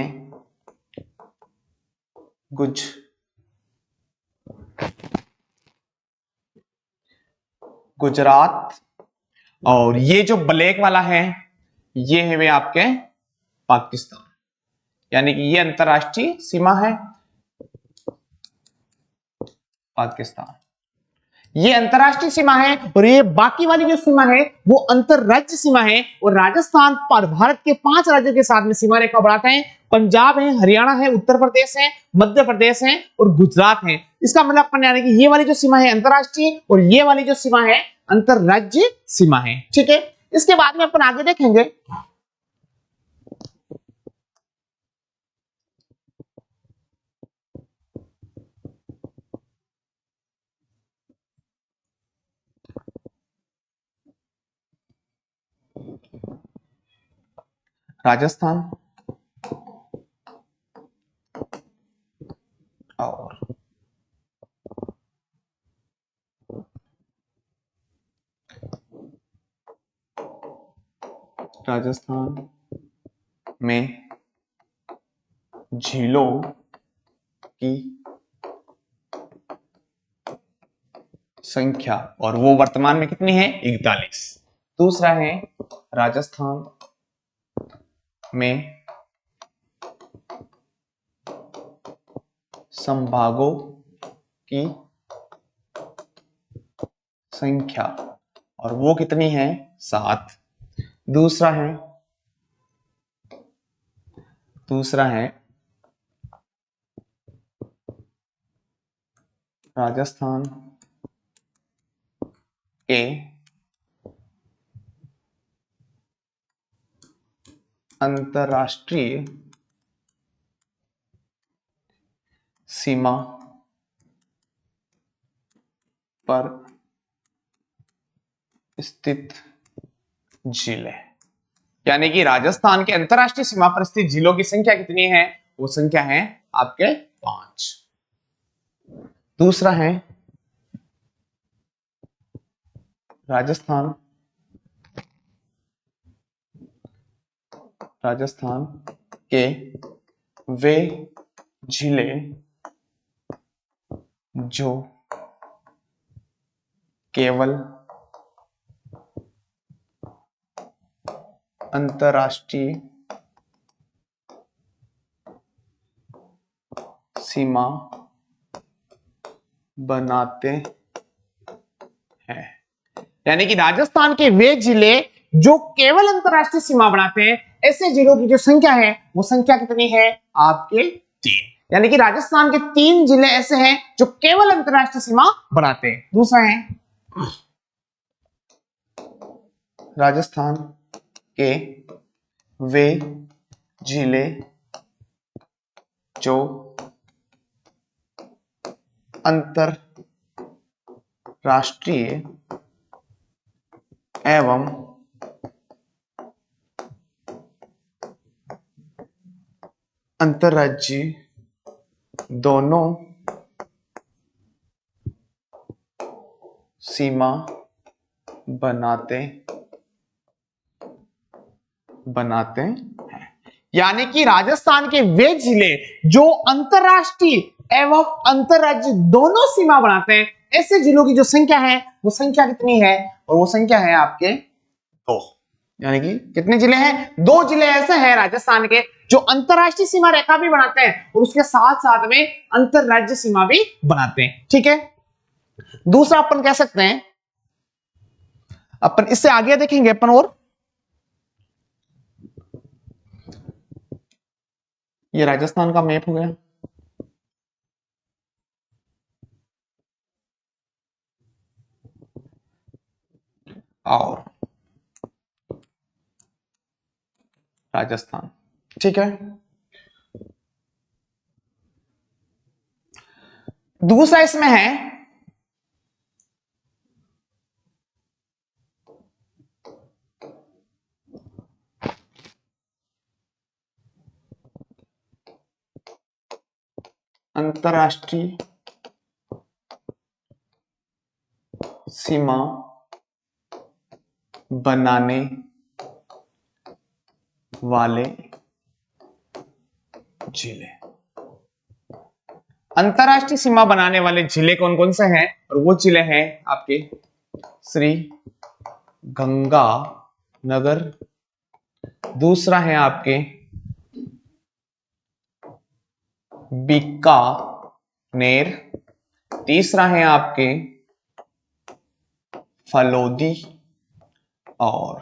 गुजरात और ये जो ब्लैक वाला है ये है वे आपके पाकिस्तान, यानी कि ये अंतरराष्ट्रीय सीमा है पाकिस्तान, ये अंतरराष्ट्रीय सीमा है। और ये बाकी वाली जो सीमा है वो अंतरराज्य सीमा है। और राजस्थान पर भारत के 5 राज्यों के साथ में सीमा रेखा बढ़ाते हैं। पंजाब है, हरियाणा है, उत्तर प्रदेश है, मध्य प्रदेश है और गुजरात है। इसका मतलब अपन यानी कि ये वाली जो सीमा है अंतरराष्ट्रीय और ये वाली जो सीमा है अंतरराज्य सीमा है। ठीक है, इसके बाद में अपन आगे देखेंगे राजस्थान और राजस्थान में झीलों की संख्या और वो वर्तमान में कितनी है 41। दूसरा है राजस्थान में संभागों की संख्या और वो कितनी है 7। दूसरा है राजस्थान के अंतरराष्ट्रीय सीमा पर स्थित जिले, यानी कि राजस्थान के अंतरराष्ट्रीय सीमा पर स्थित जिलों की संख्या कितनी है, वो संख्या है आपके 5। दूसरा है राजस्थान के वे जिले जो केवल अंतर्राष्ट्रीय सीमा बनाते हैं। यानी कि राजस्थान के वे जिले जो केवल अंतर्राष्ट्रीय सीमा बनाते हैं, ऐसे जिलों की जो संख्या है वो संख्या कितनी है आपके 3। यानी कि राजस्थान के 3 जिले ऐसे हैं जो केवल अंतर्राष्ट्रीय सीमा बनाते हैं। दूसरा है राजस्थान के वे जिले जो अंतरराष्ट्रीय एवं अंतर्राज्यीय दोनों सीमा बनाते हैं। यानी कि राजस्थान के वे जिले जो अंतरराष्ट्रीय एवं अंतरराज्य दोनों सीमा बनाते हैं, ऐसे जिलों की जो संख्या है वो संख्या कितनी है, और वो संख्या है आपके 2। यानी कि कितने जिले हैं, 2 जिले ऐसे हैं राजस्थान के जो अंतरराष्ट्रीय सीमा रेखा भी बनाते हैं और उसके साथ साथ में अंतरराज्य सीमा भी बनाते हैं। ठीक है, दूसरा अपन कह सकते हैं, अपन इससे आगे देखेंगे अपन, और ये राजस्थान का मैप हो गया। और राजस्थान, ठीक है। दूसरा इसमें है अंतरराष्ट्रीय सीमा बनाने वाले जिले। अंतरराष्ट्रीय सीमा बनाने वाले जिले कौन कौन से हैं, और वो जिले हैं आपके श्री गंगानगर, दूसरा है आपके बीकानेर, तीसरा है आपके फलोदी, और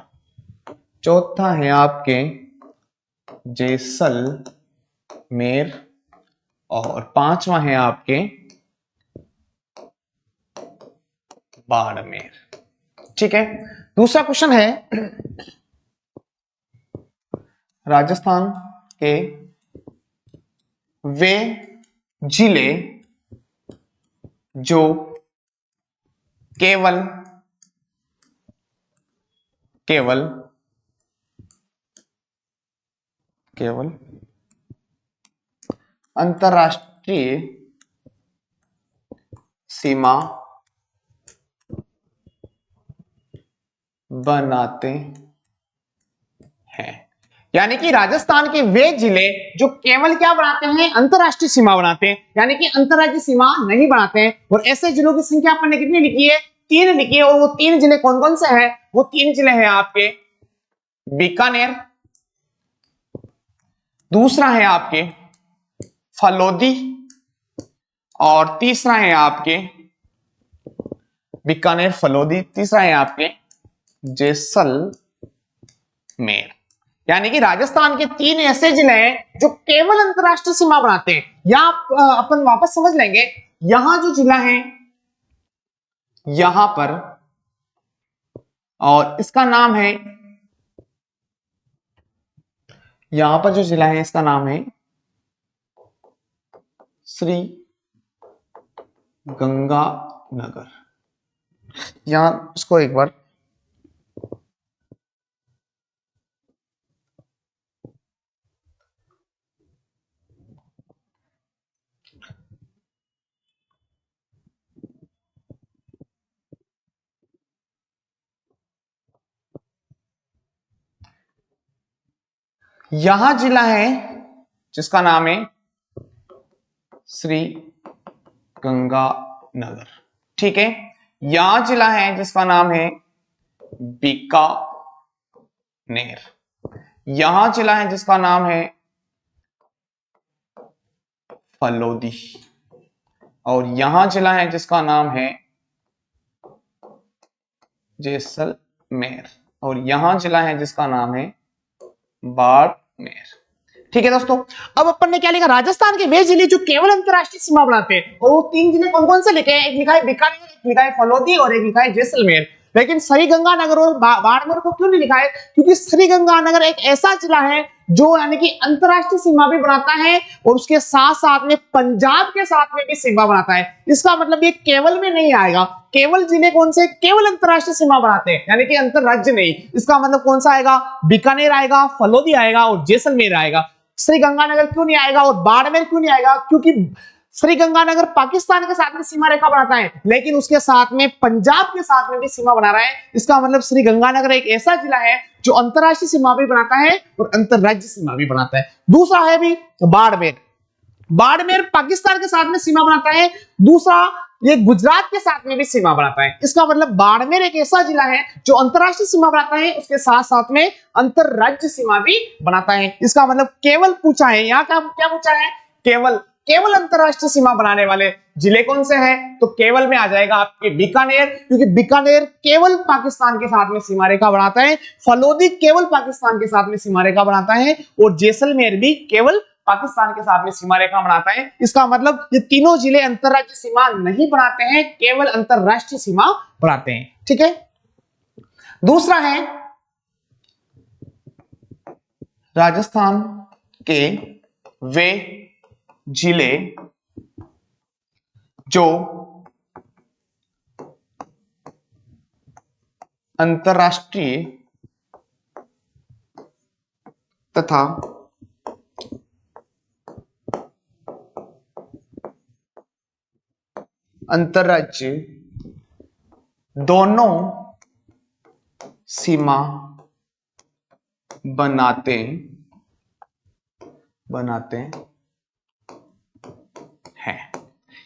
चौथा है आपके जैसलमेर, और पांचवा है आपके बाड़मेर। ठीक है, दूसरा क्वेश्चन है राजस्थान के वे जिले जो केवल अंतरराष्ट्रीय सीमा बनाते हैं। यानी कि राजस्थान के वे जिले जो केवल क्या बनाते हैं, अंतरराष्ट्रीय सीमा बनाते हैं, यानी कि अंतरराज्यीय सीमा नहीं बनाते हैं। और ऐसे जिलों की संख्या अपन ने कितनी लिखी है, 3 लिखी है। और वो 3 जिले कौन कौन से हैं, वो 3 जिले हैं आपके बीकानेर, दूसरा है आपके फलोदी, और तीसरा है आपके बीकानेर फलोदी, तीसरा है आपके जैसलमेर। यानी कि राजस्थान के 3 ऐसे जिले हैं जो केवल अंतरराष्ट्रीय सीमा बनाते हैं। यहां अपन वापस समझ लेंगे, यहां जो जिला है यहां पर, और इसका नाम है, यहां पर जो जिला है इसका नाम है श्री गंगानगर। यहां इसको एक बार यहां जिला है जिसका नाम है श्री गंगानगर। ठीक है, यहां जिला है जिसका नाम है बीकानेर, यहां जिला है जिसका नाम है फलोदी, और यहां जिला है जिसका नाम है जैसलमेर, और यहां जिला है जिसका नाम है बाड़मेर। ठीक है दोस्तों, अब अपन ने क्या लिखा, राजस्थान के वे जिले जो केवल अंतरराष्ट्रीय सीमा बनाते हैं, और वो 3 जिले कौन कौन से लिखे हैं, एक लिखा है बीकानेर, एक लिखा है फलोदी और एक लिखा है जैसलमेर। लेकिन श्रीगंगानगर और बाड़मेर को क्यों नहीं लिखा है, क्योंकि श्रीगंगानगर एक ऐसा जिला है जो यानी कि अंतरराष्ट्रीय सीमा भी बनाता है और उसके साथ साथ में पंजाब के साथ में भी सीमा बनाता है। इसका मतलब ये केवल में नहीं आएगा, केवल जिले कौन से, केवल अंतरराष्ट्रीय सीमा बनाते हैं यानी कि अंतरराज्य नहीं। इसका मतलब कौन सा आएगा, बीकानेर आएगा, फलोदी आएगा और जैसलमेर आएगा। श्रीगंगानगर क्यों नहीं आएगा और बाड़मेर क्यों नहीं आएगा, क्योंकि श्रीगंगानगर पाकिस्तान के साथ में सीमा रेखा बनाता है लेकिन उसके साथ में पंजाब के साथ में भी सीमा बना रहा है। इसका मतलब श्रीगंगानगर एक ऐसा जिला है जो अंतरराष्ट्रीय सीमा भी बनाता है और अंतरराज्य सीमा भी बनाता है। दूसरा है भी बाड़मेर, बाड़मेर पाकिस्तान के साथ में सीमा बनाता है, दूसरा ये गुजरात के साथ में भी सीमा बनाता है। इसका मतलब बाड़मेर एक ऐसा जिला है जो अंतरराष्ट्रीय सीमा बनाता है, उसके साथ साथ में अंतरराज्य सीमा भी बनाता है। इसका मतलब केवल पूछा है, यहाँ का क्या पूछा है, केवल, केवल अंतरराष्ट्रीय सीमा बनाने वाले जिले कौन से हैं, तो केवल में आ जाएगा आपके बीकानेर, क्योंकि बीकानेर केवल पाकिस्तान के साथ में सीमा रेखा बनाता है, फलोदी केवल पाकिस्तान के साथ में सीमा रेखा बनाता है और जैसलमेर भी केवल पाकिस्तान के साथ में सीमा रेखा बनाता है। इसका मतलब ये तीनों जिले अंतरराज्यीय सीमा नहीं बनाते हैं, केवल अंतरराष्ट्रीय सीमा बनाते हैं। ठीक है, दूसरा है राजस्थान के वे जिले जो अंतरराष्ट्रीय तथा अंतरराज्य दोनों सीमा बनाते हैं।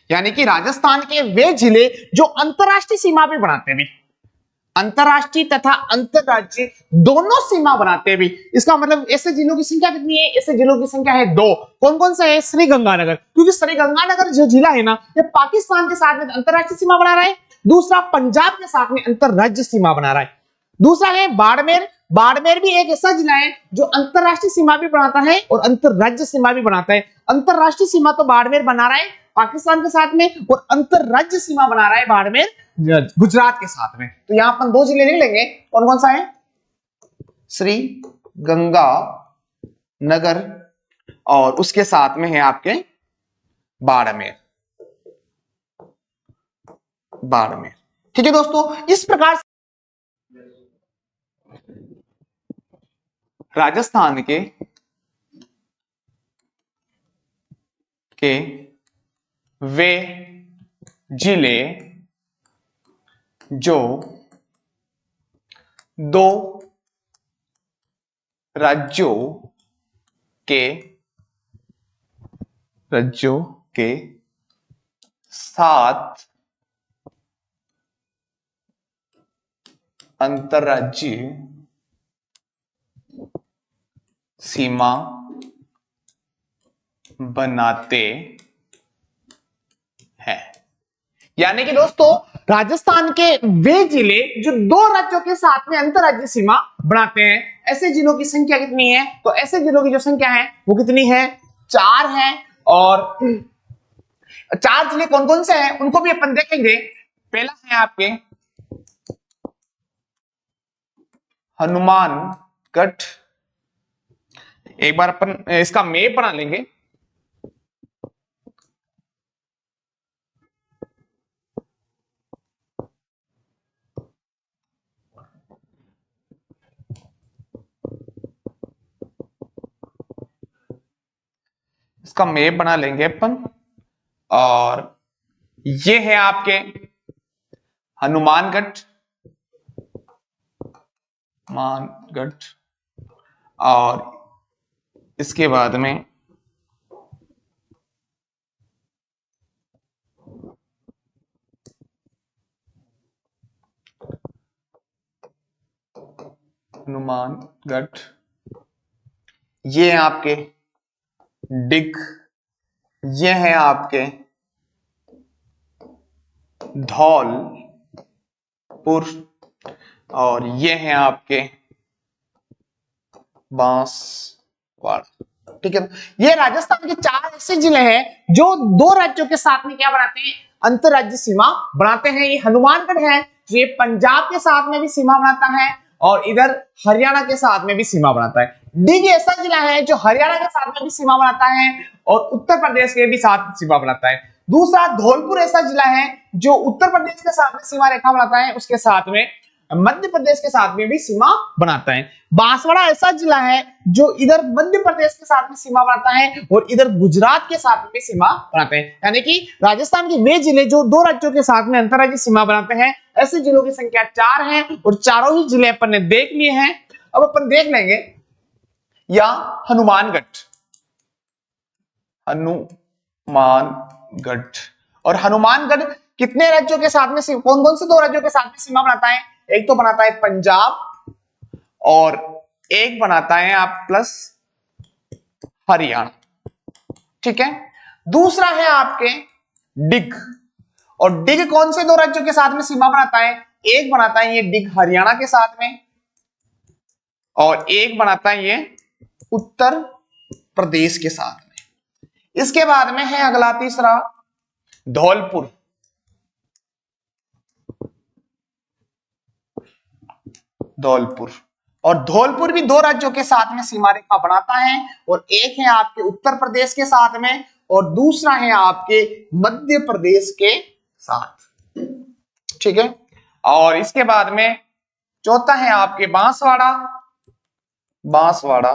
यानी कि राजस्थान के वे जिले जो अंतरराष्ट्रीय सीमा भी बनाते भी, अंतरराष्ट्रीय तथा अंतरराज्यीय दोनों सीमा बनाते भी। इसका मतलब ऐसे जिलों की संख्या कितनी है, ऐसे जिलों की संख्या है 2। कौन कौन से है, श्रीगंगानगर, क्योंकि श्रीगंगानगर जो जिला है ना ये पाकिस्तान के साथ में अंतरराष्ट्रीय सीमा बना रहा है, दूसरा पंजाब के साथ में अंतरराज्य सीमा बना रहा है। दूसरा है बाड़मेर, बाड़मेर भी एक ऐसा जिला है जो अंतरराष्ट्रीय सीमा भी बनाता है और अंतरराज्य सीमा भी बनाता है। अंतरराष्ट्रीय सीमा तो बाड़मेर बना रहा है पाकिस्तान के साथ में और अंतरराज्य सीमा बना रहा है बाड़मेर गुजरात के साथ में। तो यहां अपन 2 जिले नहीं लेंगे, कौन कौन सा है, श्री गंगा नगर और उसके साथ में है आपके बाड़मेर, बाड़मेर। ठीक है दोस्तों, इस प्रकार राजस्थान के वे जिले जो 2 राज्यों के साथ अंतरराज्यीय सीमा बनाते हैं। यानी कि दोस्तों राजस्थान के वे जिले जो 2 राज्यों के साथ में अंतरराज्यीय सीमा बनाते हैं, ऐसे जिलों की संख्या कितनी है, तो ऐसे जिलों की जो संख्या है वो कितनी है, 4 है। और 4 जिले कौन कौन से हैं उनको भी अपन देखेंगे। पहला है आपके हनुमानगढ़, एक बार अपन इसका मैप बना लेंगे। इसका मैप बना लेंगे अपन, और ये है आपके हनुमानगढ़, और इसके बाद में हनुमानगढ़, ये हैं आपके डिग, ये हैं आपके धौलपुर, और ये हैं आपके बांसवाड़ा। ठीक है, ये राजस्थान के 4 ऐसे जिले हैं जो 2 राज्यों के साथ में क्या बनाते हैं, अंतरराज्यीय सीमा बनाते हैं। ये हनुमानगढ़ है जो ये पंजाब के साथ में भी सीमा बनाता है और इधर हरियाणा के साथ में भी सीमा बनाता है। डिग ऐसा जिला है जो हरियाणा के साथ में भी सीमा बनाता है और उत्तर प्रदेश के भी साथ सीमा बनाता है। दूसरा धौलपुर ऐसा जिला है जो उत्तर प्रदेश के साथ में सीमा रेखा बनाता है, उसके साथ में मध्य प्रदेश के साथ में भी सीमा बनाता है। बांसवाड़ा ऐसा जिला है जो इधर मध्य प्रदेश के साथ में सीमा बनाता है और इधर गुजरात के साथ में भी सीमा बनाते हैं। यानी कि राजस्थान के वे जिले जो 2 राज्यों के साथ में अंतरराज्यीय सीमा बनाते हैं, ऐसे जिलों की संख्या 4 है और चारों ही जिले अपन ने देख लिए हैं। अब अपन देख लेंगे या हनुमानगढ़, हनुमानगढ़ और हनुमानगढ़ कितने राज्यों के साथ में, कौन कौन से 2 राज्यों के साथ में सीमा बनाता है, एक तो बनाता है पंजाब और एक बनाता है आप प्लस हरियाणा। ठीक है, दूसरा है आपके डिग, और डिग कौन से 2 राज्यों के साथ में सीमा बनाता है, एक बनाता है ये डिग हरियाणा के साथ में और एक बनाता है ये उत्तर प्रदेश के साथ में। इसके बाद में है अगला तीसरा धौलपुर, धौलपुर, और धौलपुर भी 2 राज्यों के साथ में सीमा रेखा बनाता है और एक है आपके उत्तर प्रदेश के साथ में और दूसरा है आपके मध्य प्रदेश के साथ। ठीक है, और इसके बाद में चौथा है आपके बांसवाड़ा, बांसवाड़ा,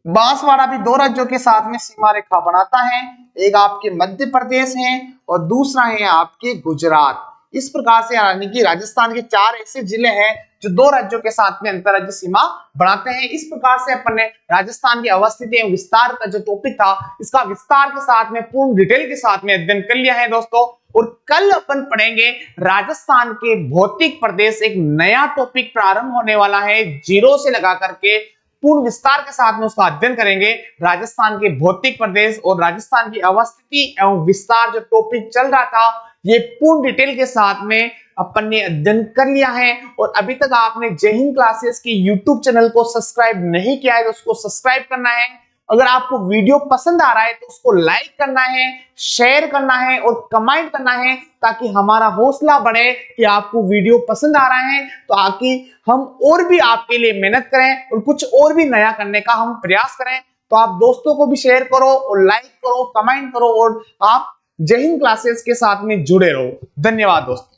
बांसवाड़ा भी 2 राज्यों के साथ में सीमा रेखा बनाता है, एक आपके मध्य प्रदेश है और दूसरा है आपके गुजरात। इस प्रकार से यानी कि राजस्थान के 4 ऐसे जिले हैं जो 2 राज्यों के साथ में अंतरराज्यीय सीमा बनाते हैं। इस प्रकार से अपन ने राजस्थान की अवस्थिति एवं विस्तार का जो टॉपिक था, इसका विस्तार के साथ में पूर्ण डिटेल के साथ में अध्ययन कर लिया है दोस्तों। और कल अपन पढ़ेंगे राजस्थान के भौतिक प्रदेश, एक नया टॉपिक प्रारंभ होने वाला है, जीरो से लगा करके पूर्ण विस्तार के साथ में उसका अध्ययन करेंगे। राजस्थान के भौतिक प्रदेश और राजस्थान की अवस्थिति एवं विस्तार जो टॉपिक चल रहा था, ये पूर्ण डिटेल के साथ में अपन ने अध्ययन कर लिया है। और अभी तक आपने जय हिंद क्लासेस की यूट्यूब चैनल को सब्सक्राइब नहीं किया है तो उसको सब्सक्राइब करना है। अगर आपको वीडियो पसंद आ रहा है तो उसको लाइक करना है, शेयर करना है और कमेंट करना है, ताकि हमारा हौसला बढ़े कि आपको वीडियो पसंद आ रहा है, तो आकि हम और भी आपके लिए मेहनत करें और कुछ और भी नया करने का हम प्रयास करें। तो आप दोस्तों को भी शेयर करो और लाइक करो, कमेंट करो और आप जय हिंद क्लासेस के साथ में जुड़े रहो। धन्यवाद दोस्तों।